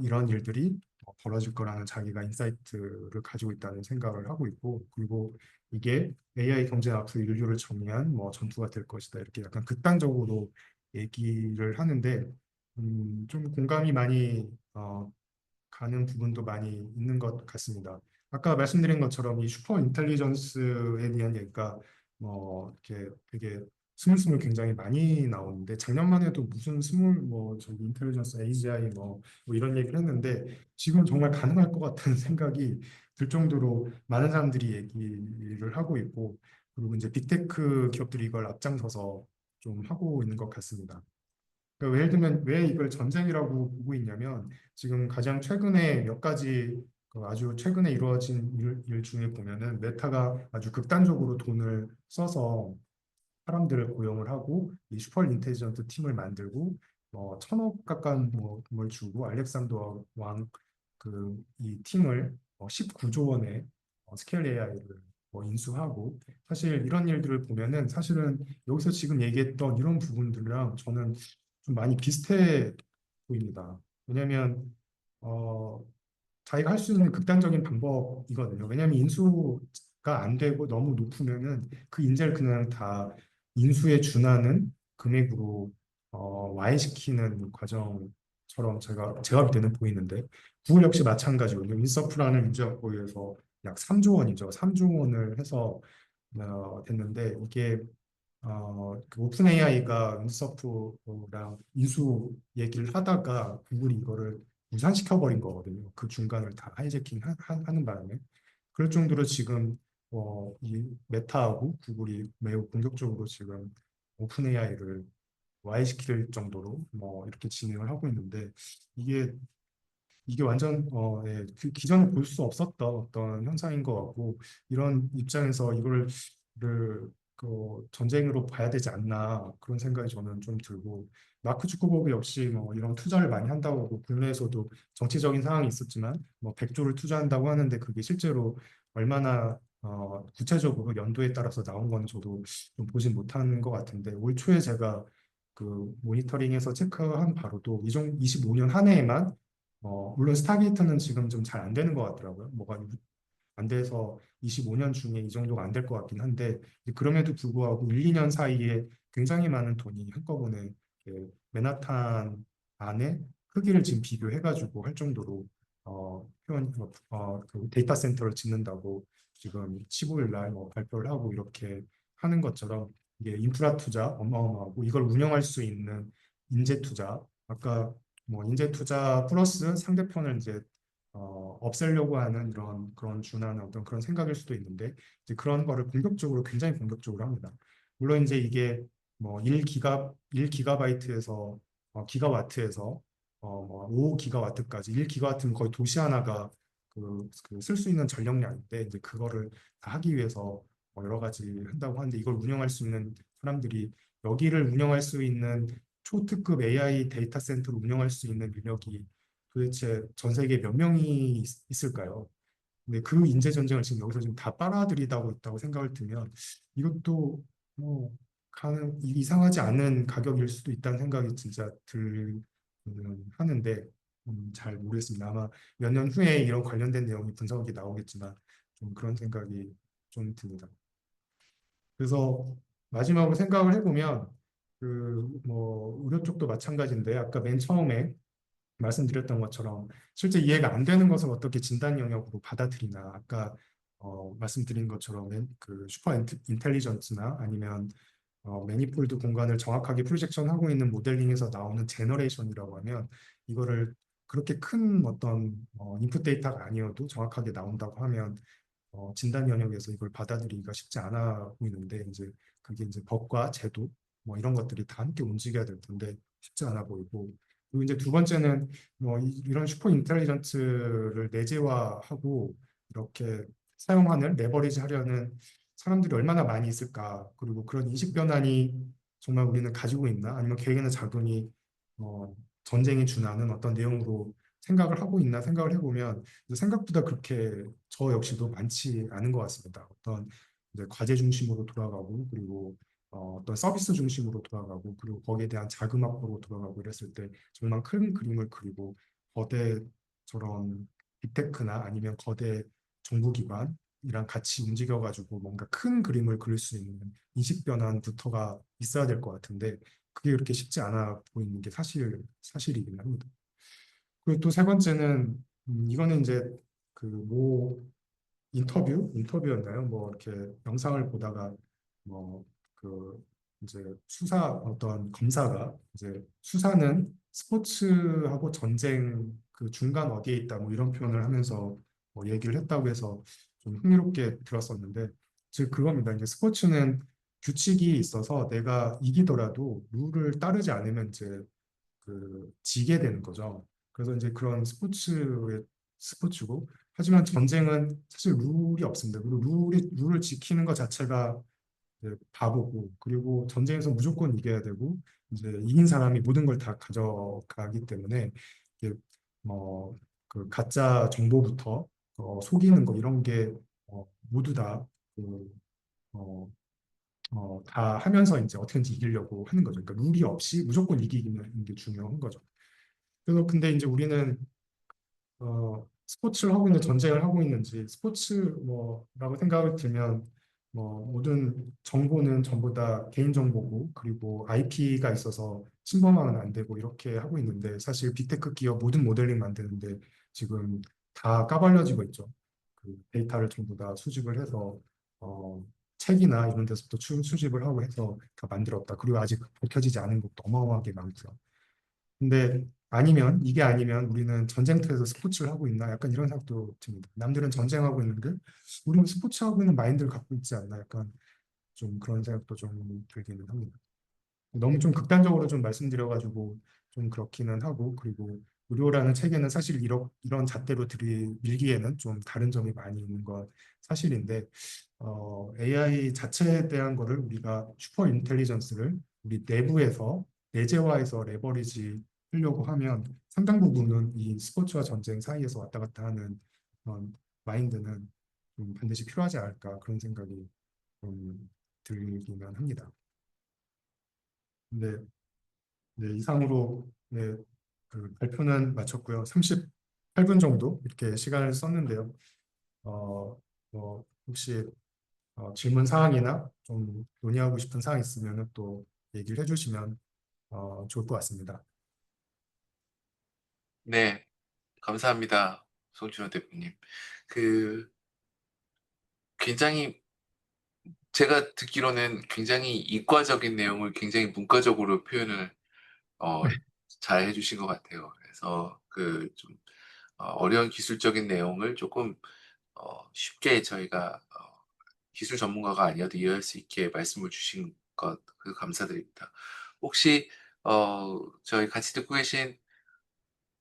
이런 일들이 벌어질 거라는 자기가 인사이트를 가지고 있다는 생각을 하고 있고, 그리고 이게 AI 경제 앞으로 인류를 정의한 뭐 전투가 될 것이다, 이렇게 약간 극단적으로 얘기를 하는데, 좀 공감이 많이 가는 부분도 많이 있는 것 같습니다. 아까 말씀드린 것처럼 이 슈퍼 인텔리전스에 대한 얘기가 이렇게 되게 스물스물 굉장히 많이 나오는데, 작년만 해도 무슨 저기 인텔리전스 AGI 뭐 이런 얘기를 했는데, 지금 정말 가능할 것 같다는 생각이 들 정도로 많은 사람들이 얘기를 하고 있고, 그리고 이제 빅테크 기업들이 이걸 앞장서서 좀 하고 있는 것 같습니다. 그러니까 예를 들면 왜 이걸 전쟁이라고 보고 있냐면, 지금 가장 최근에 몇 가지 아주 최근에 이루어진 일 중에 보면은 메타가 아주 극단적으로 돈을 써서 사람들을 고용을 하고 이 슈퍼 인텔리전트 팀을 만들고 1,000억 가까운 뭘 주고 알렉산더 왕 이 팀을 19조 원의 스케일 AI를 인수하고, 사실 이런 일들을 보면은 사실은 여기서 지금 얘기했던 이런 부분들이랑 저는 좀 많이 비슷해 보입니다. 왜냐하면 어, 자기가 할 수 있는 극단적인 방법이거든요. 왜냐하면 인수가 안 되고 너무 높으면은 그 인재를 그냥 다 인수에 준하는 금액으로 와해시키는 과정처럼 제가 볼 때는 보이는데, 구글 역시 마찬가지거든요. 인서프라는 인재 확보에 위해서 약 3조 원이죠. 3조 원을 해서 됐는데, 이게 그 오픈 AI가 인서프랑 인수 얘기를 하다가 구글이 이거를 무산시켜버린 거거든요. 그 중간을 다 하이제킹 하는 바람에. 그럴 정도로 지금 이 메타하고 구글이 매우 공격적으로 지금 오픈 AI를 와해시킬 정도로 이렇게 진행을 하고 있는데, 이게 완전 그 기존에 볼 수 없었던 어떤 현상인 것 같고, 이런 입장에서 이거를 전쟁으로 봐야 되지 않나, 그런 생각이 저는 좀 들고, 마크 주커버그 역시 이런 투자를 많이 한다고 하고, 국내에서도 정치적인 상황이 있었지만 100조를 투자한다고 하는데, 그게 실제로 얼마나 구체적으로 연도에 따라서 나온 건 저도 좀 보진 못한 것 같은데, 올 초에 제가 그 모니터링에서 체크한 바로도 25년 한 해에만 물론 스타게이트는 지금 좀 잘 안 되는 것 같더라고요. 뭐가 안 돼서 25년 중에 이 정도가 안 될 것 같긴 한데, 그럼에도 불구하고 1, 2년 사이에 굉장히 많은 돈이 한꺼번에 맨하탄 안에 크기를 지금 비교해가지고 할 정도로 그 데이터 센터를 짓는다고 지금 15일 날 발표를 하고 이렇게 하는 것처럼, 이게 인프라 투자 어마어마하고, 이걸 운영할 수 있는 인재 투자, 아까 인재 투자 플러스 상대편을 이제 없애려고 하는 그런 준하는 어떤 그런 생각일 수도 있는데, 이제 그런 거를 굉장히 공격적으로 합니다. 물론 이제 이게 1기가바이트에서 기가와트에서 5기가와트까지, 1기가와트는 거의 도시 하나가 쓸 수 있는 전력량인데, 이제 그거를 다 하기 위해서 여러 가지 한다고 하는데, 이걸 운영할 수 있는 사람들이, 여기를 운영할 수 있는 초특급 AI 데이터 센터를 운영할 수 있는 인력이 도대체 전 세계에 몇 명이 있을까요? 근데 그 인재 전쟁을 지금 여기서 지금 다 빨아들이다고 있다고 생각을 들면, 이것도 이상하지 않은 가격일 수도 있다는 생각이 진짜 하는데, 잘 모르겠습니다. 아마 몇 년 후에 이런 관련된 내용이 분석이 나오겠지만 좀 그런 생각이 좀 듭니다. 그래서 마지막으로 생각을 해보면, 의료 쪽도 마찬가지인데, 아까 맨 처음에 말씀드렸던 것처럼 실제 이해가 안 되는 것을 어떻게 진단 영역으로 받아들이나, 아까 말씀드린 것처럼 그 슈퍼 인텔리전트나 아니면 매니폴드 공간을 정확하게 프로젝션하고 있는 모델링에서 나오는 제너레이션이라고 하면 이거를 그렇게 큰 어떤 인풋 데이터가 아니어도 정확하게 나온다고 하면 진단 영역에서 이걸 받아들이기가 쉽지 않아 보이는데 이제 그게 이제 법과 제도 뭐 이런 것들이 다 함께 움직여야 될 텐데 쉽지 않아 보이고 그리고 이제 두 번째는 뭐 이런 슈퍼 인텔리전트를 내재화하고 이렇게 사용하는 레버리지 하려는 사람들이 얼마나 많이 있을까 그리고 그런 인식 변환이 정말 우리는 가지고 있나 아니면 계획이나 자본이 어, 전쟁에 준하는 어떤 내용으로 생각을 하고 있나 생각을 해보면 생각보다 그렇게 저 역시도 많지 않은 것 같습니다. 어떤 이제 과제 중심으로 돌아가고 그리고 어떤 서비스 중심으로 돌아가고 그리고 거기에 대한 자금 확보로 돌아가고 이랬을 때 정말 큰 그림을 그리고 거대 저런 빅테크나 아니면 거대 정부기관이랑 같이 움직여가지고 뭔가 큰 그림을 그릴 수 있는 인식 변환부터가 있어야 될 것 같은데 그게 그렇게 쉽지 않아 보이는 게 사실이긴 합니다. 그리고 또 세 번째는 이거는 이제 그모 인터뷰였나요? 뭐 이렇게 영상을 보다가 뭐 그 이제 수사 어떤 검사가 이제 수사는 스포츠하고 전쟁 그 중간 어디에 있다 뭐 이런 표현을 하면서 뭐 얘기를 했다고 해서 좀 흥미롭게 들었었는데 즉 그겁니다. 이제 스포츠는 규칙이 있어서 내가 이기더라도 룰을 따르지 않으면 이제 지게 되는 거죠. 그래서 이제 그런 스포츠고 하지만 전쟁은 사실 룰이 없습니다. 그리고 룰을 지키는 것 자체가 이제 바보고, 그리고 전쟁에서 무조건 이겨야 되고, 이제 이긴 사람이 모든 걸 다 가져가기 때문에, 이게, 그 가짜 정보부터, 속이는 거, 이런 게, 모두 다, 그, 어, 다 하면서 이제 어떻게든지 이기려고 하는 거죠. 그러니까 룰이 없이 무조건 이기는 게 중요한 거죠. 그래서 근데 이제 우리는 스포츠를 하고 있는 전쟁을 하고 있는지 스포츠 뭐라고 생각을 들면 뭐 모든 정보는 전부 다 개인 정보고 그리고 IP가 있어서 침범하면 안 되고 이렇게 하고 있는데 사실 빅테크 기업 모든 모델링 만드는데 지금 다 까발려지고 있죠. 그 데이터를 전부 다 수집을 해서 어, 책이나 이런 데서부터 수집을 하고 해서 다 만들었다. 그리고 아직 밝혀지지 않은 것도 어마어마하게 많고요. 근데 아니면 이게 아니면 우리는 전쟁터에서 스포츠를 하고 있나 약간 이런 생각도 듭니다. 남들은 전쟁하고 있는데 우리는 스포츠하고 있는 마인드를 갖고 있지 않나 약간 좀 그런 생각도 좀 들기는 합니다. 너무 좀 극단적으로 좀 말씀드려가지고 좀 그렇기는 하고 그리고 무료라는 책에는 사실 이런 잣대로 들이밀기에는 좀 다른 점이 많이 있는 건 사실인데 AI 자체에 대한 거를 우리가 슈퍼 인텔리전스를 우리 내부에서 내재화해서 레버리지 하려고 하면 상당 부분은 이 스포츠와 전쟁 사이에서 왔다 갔다 하는 그런 마인드는 좀 반드시 필요하지 않을까 그런 생각이 좀 들기는 합니다. 근데 네, 이상으로 네, 그 발표는 마쳤고요. 38분 정도 이렇게 시간을 썼는데요. 혹시 질문 사항이나 좀 논의하고 싶은 사항 있으면 또 얘기를 해주시면 좋을 것 같습니다. 네, 감사합니다. 송준호 대표님. 그, 굉장히, 제가 듣기로는 굉장히 이과적인 내용을 굉장히 문과적으로 표현을, 어, 잘 해주신 것 같아요. 그래서 어려운 기술적인 내용을 조금, 쉽게 저희가, 기술 전문가가 아니어도 이해할 수 있게 말씀을 주신 것, 감사드립니다. 혹시, 저희 같이 듣고 계신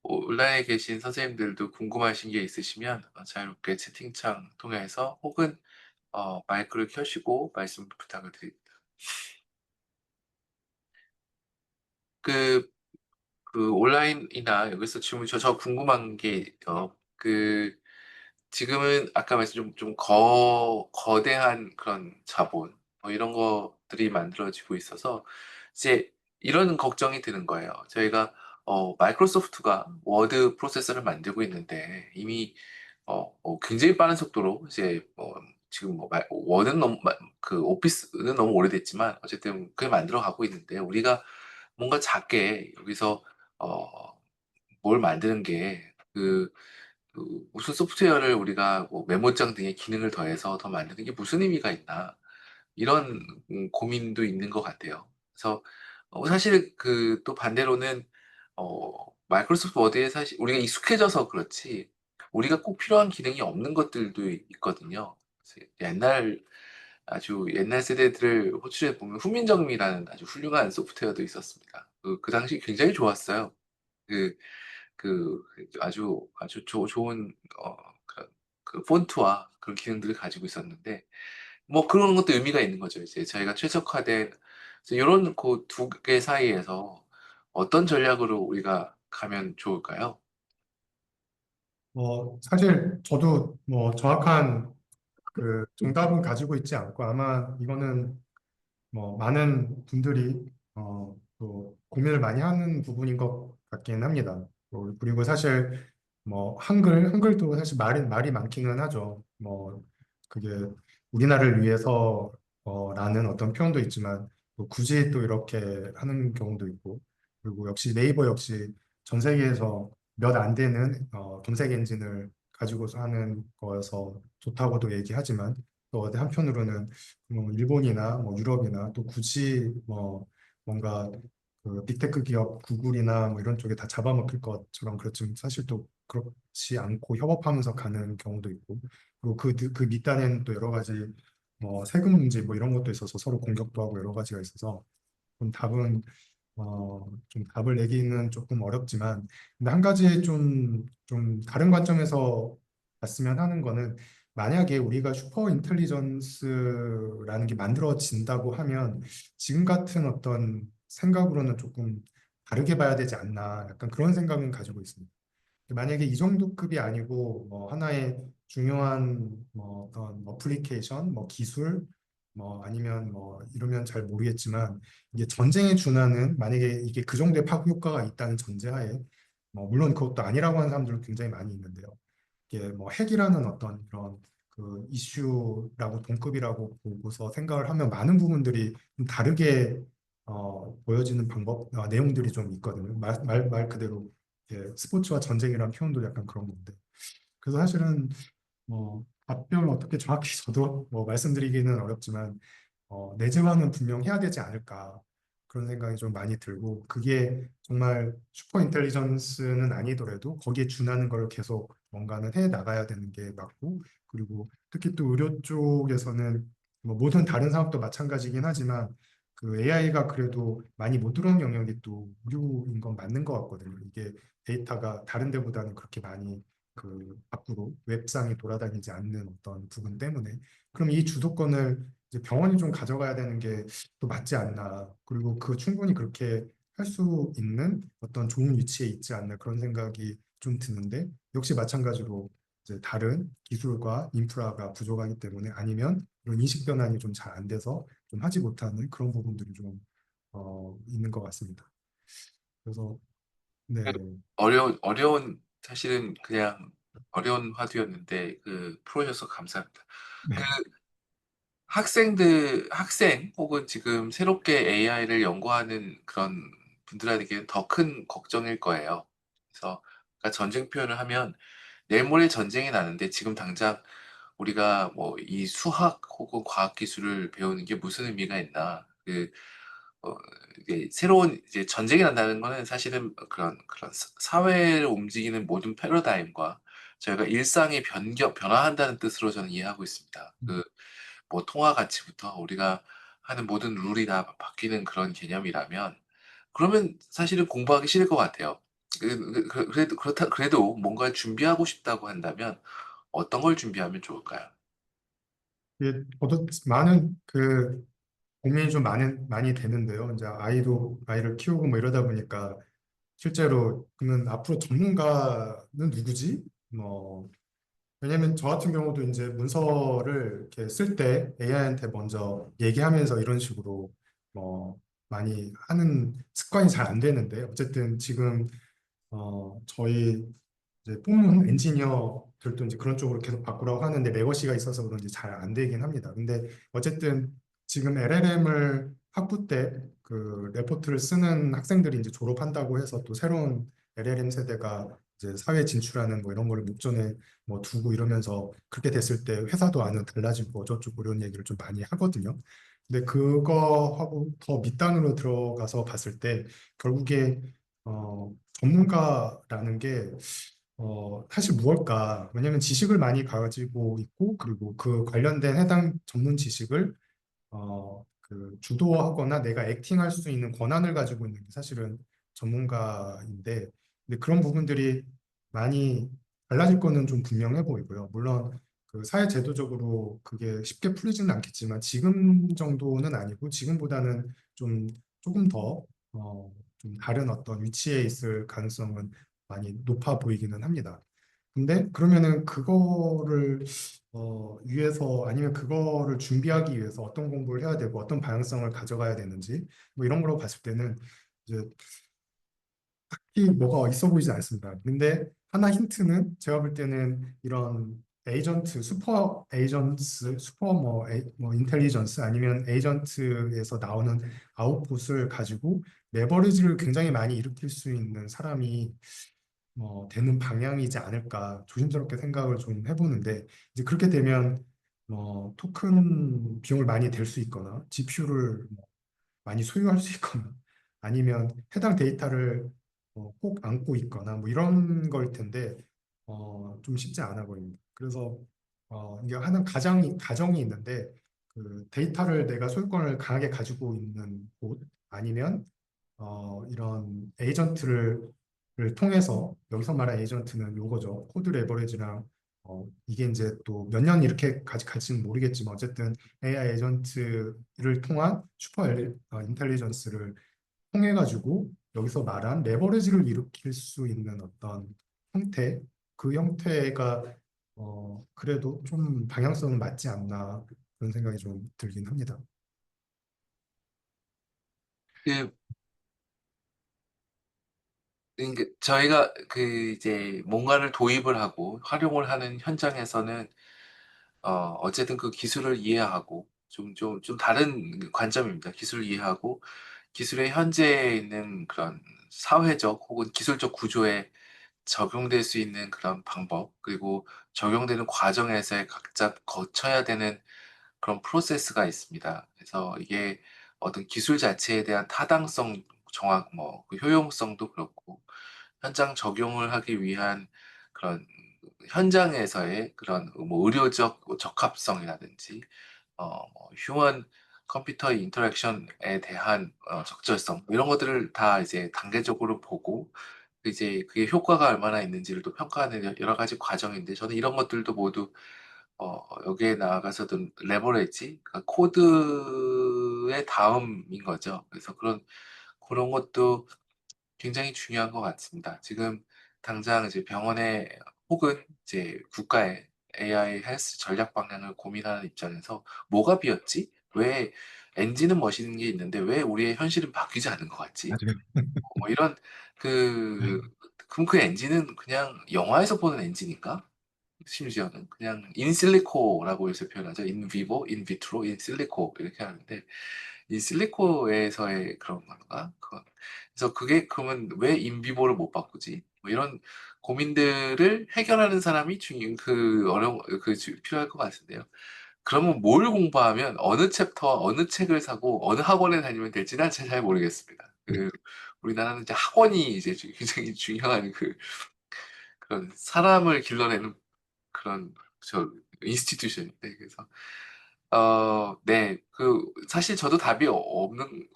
온라인에 계신 선생님들도 궁금하신 게 있으시면 자유롭게 채팅창 통해서 혹은 마이크를 켜시고 말씀 부탁을 드립니다. 그, 온라인이나 여기서 질문 저 궁금한 게, 지금은 아까 말씀 좀 거대한 그런 자본, 이런 것들이 만들어지고 있어서 이제 이런 걱정이 드는 거예요. 저희가 마이크로소프트가 워드 프로세서를 만들고 있는데 이미 굉장히 빠른 속도로 이제 지금 워드는 그 오피스는 너무 오래됐지만 어쨌든 그게 만들어 가고 있는데 우리가 뭔가 작게 여기서 뭘 만드는 게 무슨 소프트웨어를 우리가 뭐 메모장 등의 기능을 더해서 더 만드는 게 무슨 의미가 있나 이런 고민도 있는 것 같아요. 그래서 사실 그 또 반대로는 마이크로소프트 워드에 사실 우리가 익숙해져서 그렇지 우리가 꼭 필요한 기능이 없는 것들도 있거든요. 그래서 아주 옛날 세대들을 호출해 보면 훈민정음이라는 아주 훌륭한 소프트웨어도 있었습니다. 그 당시 굉장히 좋았어요. 그, 그 아주 아주 좋은 그런 그 폰트와 그런 기능들을 가지고 있었는데 뭐 그런 것도 의미가 있는 거죠. 이제 저희가 최적화된 이런 그 두 개 사이에서 어떤 전략으로 우리가 가면 좋을까요? 사실 저도 뭐 정확한 그 정답은 가지고 있지 않고 아마 이거는 뭐 많은 분들이 또 고민을 많이 하는 부분인 것 같긴 합니다. 그리고 사실 뭐 한글도 사실 말이 많기는 하죠. 뭐 그게 우리나라를 위해서 라는 어떤 표현도 있지만 또 굳이 또 이렇게 하는 경우도 있고 그리고 역시 네이버 역시 전 세계에서 몇 안 되는 검색 엔진을 가지고서 하는 거여서 좋다고도 얘기하지만 또 어디 한편으로는 뭐 일본이나 뭐 유럽이나 또 굳이 뭐 뭔가 그 빅테크 기업 구글이나 뭐 이런 쪽에 다 잡아먹힐 것처럼 그렇지만 사실 또 그렇지 않고 협업하면서 가는 경우도 있고 그리고 그 밑단에는 또 여러 가지 뭐 세금 문제 뭐 이런 것도 있어서 서로 공격도 하고 여러 가지가 있어서 좀 좀 답을 내기는 조금 어렵지만 근데 한 가지 좀 다른 관점에서 봤으면 하는 거는 만약에 우리가 슈퍼 인텔리전스라는 게 만들어진다고 하면 지금 같은 어떤 생각으로는 조금 다르게 봐야 되지 않나 약간 그런 생각은 가지고 있습니다. 만약에 이 정도 급이 아니고 뭐 하나의 중요한 뭐 어떤 어플리케이션, 뭐 기술, 뭐 아니면 뭐 이러면 잘 모르겠지만 이게 전쟁에 준하는 만약에 이게 그 정도의 파급 효과가 있다는 전제하에 뭐 물론 그것도 아니라고 하는 사람들은 굉장히 많이 있는데요. 이게 뭐 핵이라는 어떤 그런 그 이슈라고 동급이라고 보고서 생각을 하면 많은 부분들이 좀 다르게 보여지는 내용들이 좀 있거든요. 말 그대로 스포츠와 전쟁이라는 표현도 약간 그런 건데. 그래서 사실은 뭐 답변을 어떻게 정확히 저도 뭐 말씀드리기는 어렵지만 내재화는 분명 해야 되지 않을까 그런 생각이 좀 많이 들고 그게 정말 슈퍼 인텔리전스는 아니더라도 거기에 준하는 걸 계속 뭔가는 해 나가야 되는 게 맞고 그리고 특히 또 의료 쪽에서는 뭐 모든 다른 산업도 마찬가지긴 하지만 그 AI가 그래도 많이 못 들어오는 영역이 또 의료인 건 맞는 것 같거든요. 이게 데이터가 다른 데보다는 그렇게 많이 그 밖으로 웹상에 돌아다니지 않는 어떤 부분 때문에 그럼 이 주도권을 이제 병원이 좀 가져가야 되는 게 또 맞지 않나. 그리고 그 충분히 그렇게 할 수 있는 어떤 좋은 위치에 있지 않나 그런 생각이 좀 드는데 역시 마찬가지로 이제 다른 기술과 인프라가 부족하기 때문에 아니면 이런 인식 변환이 좀 잘 안 돼서 좀 하지 못하는 그런 부분들이 좀 있는 것 같습니다. 그래서 네, 어려운 사실은 그냥 어려운 화두였는데 풀어주셔서 감사합니다. 네, 그 학생 혹은 지금 새롭게 AI를 연구하는 그런 분들에게 더 큰 걱정일 거예요. 그래서 그러니까 전쟁 표현을 하면 내일 모레 전쟁이 나는데 지금 당장 우리가 뭐 이 수학 혹은 과학 기술을 배우는 게 무슨 의미가 있나? 어, 이게 새로운 이제 전쟁이 난다는 거는 사실은 그런 사회를 움직이는 모든 패러다임과 저희가 일상이 변화한다는 뜻으로 저는 이해하고 있습니다. 뭐 통화 가치부터 우리가 하는 모든 룰이 다 바뀌는 그런 개념이라면 그러면 사실은 공부하기 싫을 것 같아요. 그래도 뭔가 준비하고 싶다고 한다면 어떤 걸 준비하면 좋을까요? 저도 많은 그 고민이 좀 많이 되는데요. 이제 아이를 키우고 뭐 이러다 보니까 실제로 그러면 앞으로 전문가는 누구지? 뭐 왜냐면 저 같은 경우도 이제 문서를 이렇게 쓸 때 AI한테 먼저 얘기하면서 이런 식으로 뭐 많이 하는 습관이 잘 안 되는데 어쨌든 지금 저희 이제 뽑는 엔지니어들도 이제 그런 쪽으로 계속 바꾸라고 하는데 레거시가 있어서 그런지 잘 안 되긴 합니다. 근데 어쨌든 지금 LLM을 학부 때 그 레포트를 쓰는 학생들이 이제 졸업한다고 해서 또 새로운 LLM 세대가 이제 사회 진출하는 뭐 이런 거를 목전에 뭐 두고 이러면서 그렇게 됐을 때 회사도 안은 달라지고 어쩌고저쩌고 이런 얘기를 좀 많이 하거든요. 근데 그거하고 더 밑단으로 들어가서 봤을 때 결국에 전문가라는 게 사실 무엇일까? 왜냐하면 지식을 많이 가지고 있고 그리고 그 관련된 해당 전문 지식을 그 주도하거나 내가 액팅할 수 있는 권한을 가지고 있는 게 사실은 전문가인데, 근데 그런 부분들이 많이 달라질 거는 좀 분명해 보이고요. 물론 그 사회 제도적으로 그게 쉽게 풀리지는 않겠지만 지금 정도는 아니고 지금보다는 좀 조금 더 좀 다른 어떤 위치에 있을 가능성은 많이 높아 보이기는 합니다. 근데 그러면은 그거를 위해서 아니면 그거를 준비하기 위해서 어떤 공부를 해야 되고 어떤 방향성을 가져가야 되는지 뭐 이런 걸로 봤을 때는 이제 딱히 뭐가 있어 보이지 않습니다. 근데 하나 힌트는 제가 볼 때는 이런 에이전트, 슈퍼 에이전트, 슈퍼 뭐 인텔리전스 아니면 에이전트에서 나오는 아웃풋을 가지고 레버리지를 굉장히 많이 일으킬 수 있는 사람이 되는 방향이지 않을까 조심스럽게 생각을 좀 해보는데 이제 그렇게 되면 토큰 비용을 많이 댈 수 있거나 GPU를 많이 소유할 수 있거나 아니면 해당 데이터를 꼭 안고 있거나 뭐 이런 거일 텐데 좀 쉽지 않아 보입니다. 그래서 이게 하는 가정이 있는데 그 데이터를 내가 소유권을 강하게 가지고 있는 곳 아니면 이런 에이전트를 통해서 여기서 말한 에이전트는 요거죠. 코드 레버리지랑 이게 이제 또 몇 년 이렇게 갈지는 모르겠지만 어쨌든 AI 에이전트를 통한 인텔리전스를 통해 가지고 여기서 말한 레버리지를 일으킬 수 있는 어떤 형태, 그 형태가 그래도 좀 방향성은 맞지 않나 그런 생각이 좀 들긴 합니다. 그, 저희가 이제 뭔가를 도입을 하고 활용을 하는 현장에서는 어쨌든 그 기술을 이해하고 좀 다른 관점입니다. 기술을 이해하고 기술의 현재에 있는 그런 사회적 혹은 기술적 구조에 적용될 수 있는 그런 방법, 그리고 적용되는 과정에서의 각자 거쳐야 되는 그런 프로세스가 있습니다. 그래서 이게 어떤 기술 자체에 대한 타당성, 정확, 그 효용성도 그렇고, 현장 적용을 하기 위한 그런 현장에서의 그런 뭐 의료적 적합성이라든지, 휴먼 컴퓨터 인터랙션에 대한 적절성, 이런 것들을 다 이제 단계적으로 보고, 이제 그게 효과가 얼마나 있는지를 또 평가하는 여러 가지 과정인데, 저는 이런 것들도 모두 여기에 나아가서도 레버리지, 그러니까 코드의 다음인 거죠. 그래서 그런 것도 굉장히 중요한 것 같습니다. 지금 당장 이제 병원에 혹은 이제 국가의 AI 헬스 전략 방향을 고민하는 입장에서 뭐가 비었지? 왜 엔진은 멋있는 게 있는데 왜 우리의 현실은 바뀌지 않는 것 같지? 맞아요. 이런 그 그럼 그 엔진은 그냥 영화에서 보는 엔진인가? 심지어는 그냥 인실리코라고 요새 표현하죠. 인비보, 인비트로, 인실리코 이렇게 하는데 인실리코에서의 그런 건가? 그래서 그게 그러면 왜 인비보를 못 바꾸지? 뭐 이런 고민들을 해결하는 사람이 어려운 필요할 것 같은데요. 그러면 뭘 공부하면 어느 챕터, 어느 책을 사고 어느 학원에 다니면 될지는 잘 모르겠습니다. 우리나라는 이제 학원이 이제 굉장히 중요한 그런 사람을 길러내는 그런 인스티튜션인데 그래서 네, 사실 저도 답이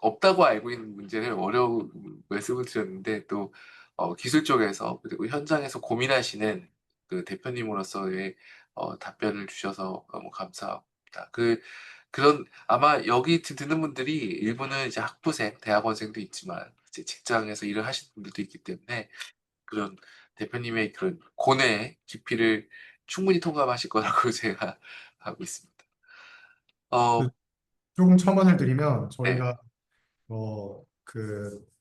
없다고 알고 있는 문제를 어려운 말씀을 드렸는데 또 기술 쪽에서 그리고 현장에서 고민하시는 그 대표님으로서의 답변을 주셔서 너무 감사합니다. 그런 아마 여기 듣는 분들이 일부는 이제 학부생, 대학원생도 있지만 이제 직장에서 일을 하시는 분들도 있기 때문에 그런 대표님의 그런 고뇌의 깊이를 충분히 통감하실 거라고 제가 하고 있습니다. 그 어, 조금 첨언을 드리면 네. 저희가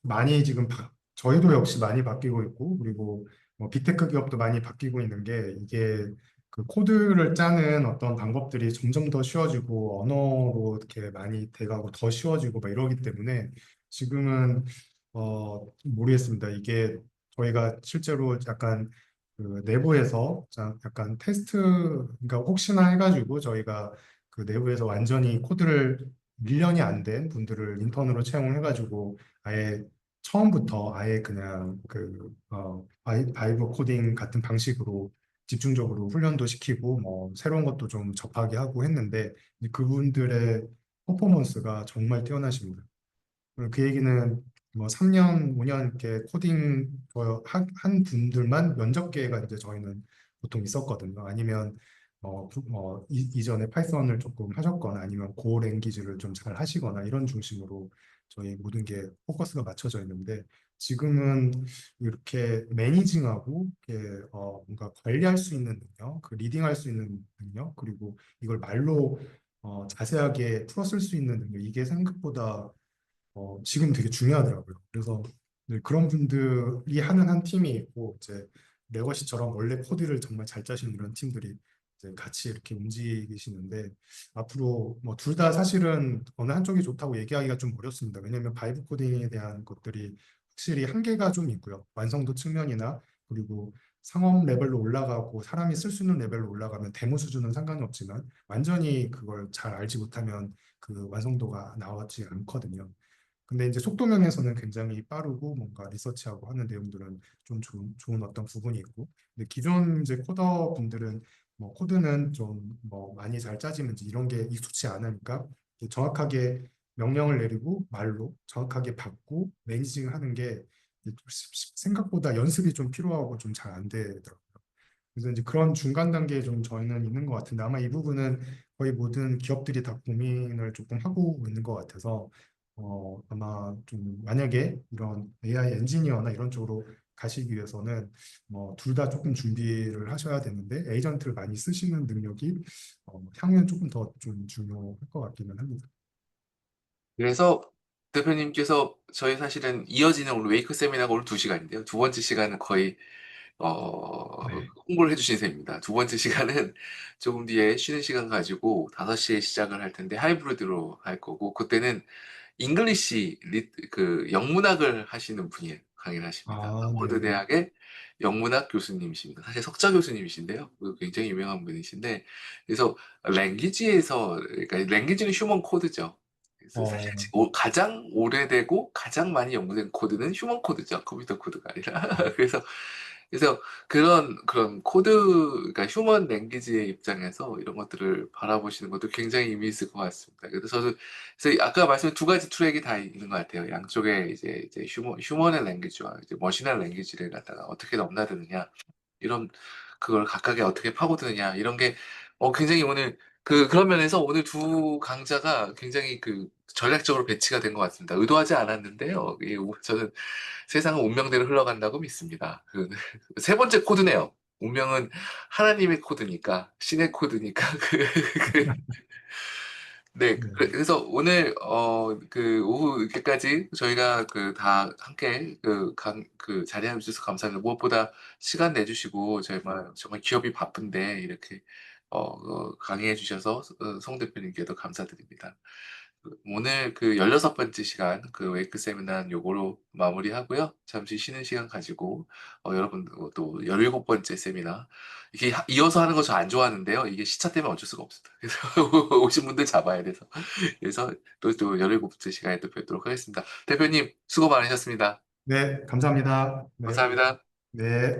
많이 지금 저희도 역시 많이 바뀌고 있고 그리고 빅테크 기업도 많이 바뀌고 있는 게 이게 그 코드를 짜는 어떤 방법들이 점점 더 쉬워지고 언어로 이렇게 많이 돼가고 더 쉬워지고 막 이러기 때문에 지금은 모르겠습니다. 이게 저희가 실제로 약간 그 내부에서 약간 테스트, 그러니까 혹시나 해가지고 저희가 그 내부에서 완전히 코드를 1년이 안 된 분들을 인턴으로 채용해가지고 아예 처음부터 아예 그냥 바이브 코딩 같은 방식으로 집중적으로 훈련도 시키고 뭐 새로운 것도 좀 접하게 하고 했는데 이제 그분들의 퍼포먼스가 정말 뛰어나십니다. 그 얘기는 뭐 3년, 5년 이렇게 코딩 한 분들만 면접 기회가 이제 저희는 보통 있었거든요. 아니면 이전에 파이썬을 조금 하셨거나 아니면 고 랭귀지를 좀 잘 하시거나 이런 중심으로 저희 모든 게 포커스가 맞춰져 있는데 지금은 이렇게 매니징하고 이렇게 뭔가 관리할 수 있는 능력, 그 리딩할 수 있는 능력, 그리고 이걸 말로 자세하게 풀어쓸 수 있는 능력, 이게 생각보다 지금 되게 중요하더라고요. 그래서 네, 그런 분들이 하는 한 팀이 있고 이제 레거시처럼 원래 코드를 정말 잘 짜시는 이런 팀들이 이제 같이 이렇게 움직이시는데 앞으로 뭐 둘 다 사실은 어느 한쪽이 좋다고 얘기하기가 좀 어렵습니다. 왜냐하면 바이브 코딩에 대한 것들이 확실히 한계가 좀 있고요. 완성도 측면이나 그리고 상업 레벨로 올라가고 사람이 쓸 수 있는 레벨로 올라가면 데모 수준은 상관이 없지만 완전히 그걸 잘 알지 못하면 그 완성도가 나오지 않거든요. 근데 이제 속도 면에서는 굉장히 빠르고 뭔가 리서치하고 하는 내용들은 좀 좋은 어떤 부분이 있고, 근데 기존 이제 코더 분들은 뭐 코드는 좀 뭐 많이 잘 짜지는지 이런 게 익숙치 않으니까 이제 정확하게 명령을 내리고 말로 정확하게 받고 매니징 하는 게 이제 생각보다 연습이 좀 필요하고 좀 잘 안 되더라고요. 그래서 이제 그런 중간 단계에 좀 저희는 있는 것 같은데 아마 이 부분은 거의 모든 기업들이 다 고민을 조금 하고 있는 것 같아서 아마 좀 만약에 이런 AI 엔지니어나 이런 쪽으로 가시기 위해서는 뭐 둘 다 조금 준비를 하셔야 되는데 에이전트를 많이 쓰시는 능력이 향후엔 조금 더 좀 중요할 것 같기는 합니다. 그래서 대표님께서 저희 사실은 이어지는 오늘 웨이크 세미나가 오늘 2시간인데요. 두 번째 시간은 거의 네. 홍보를 해주신 셈입니다. 두 번째 시간은 조금 뒤에 쉬는 시간 가지고 5시에 시작을 할 텐데 하이브리드로 할 거고 그때는 잉글리시 그 영문학을 하시는 분이 강의를 하십니다. 아, 하버드 네. 대학의 영문학 교수님이십니다. 사실 석좌 교수님이신데요. 굉장히 유명한 분이신데 그래서 랭귀지에서 그러니까 랭귀지는 휴먼 코드죠. 그래서 사실 어, 가장 오래되고 가장 많이 연구된 코드는 휴먼 코드죠. 컴퓨터 코드가 아니라. 그래서 그런 코드, 그러니까 휴먼 랭귀지의 입장에서 이런 것들을 바라보시는 것도 굉장히 의미 있을 것 같습니다. 그래서 아까 말씀드린 두 가지 트랙이 다 있는 것 같아요. 양쪽에 이제 휴먼의 랭귀지와 이제 머신의 랭귀지를 갖다가 어떻게 넘나드느냐, 이런, 그걸 각각에 어떻게 파고드느냐, 이런 게, 굉장히 오늘, 그런 면에서 오늘 두 강자가 굉장히 전략적으로 배치가 된 것 같습니다. 의도하지 않았는데요. 저는 세상은 운명대로 흘러간다고 믿습니다. 세 번째 코드네요. 운명은 하나님의 코드니까, 신의 코드니까, 네, 네. 그래서 오늘 오후 이렇게까지 저희가 다 함께 자리해 주셔서 감사합니다. 무엇보다 시간 내주시고 정말 기업이 바쁜데 이렇게 강의해 주셔서 송 대표님께도 감사드립니다. 오늘 16번째 시간 웨이크 세미나는 요거로 마무리하고요. 잠시 쉬는 시간 가지고 여러분 또 17번째 세미나 이게 이어서 하는 거 저 안 좋아하는데요. 이게 시차 때문에 어쩔 수가 없습니다. 그래서 오신 분들 잡아야 돼서. 그래서 또 17번째 시간에 또 뵙도록 하겠습니다. 대표님 수고 많으셨습니다. 네, 감사합니다. 네, 감사합니다. 네.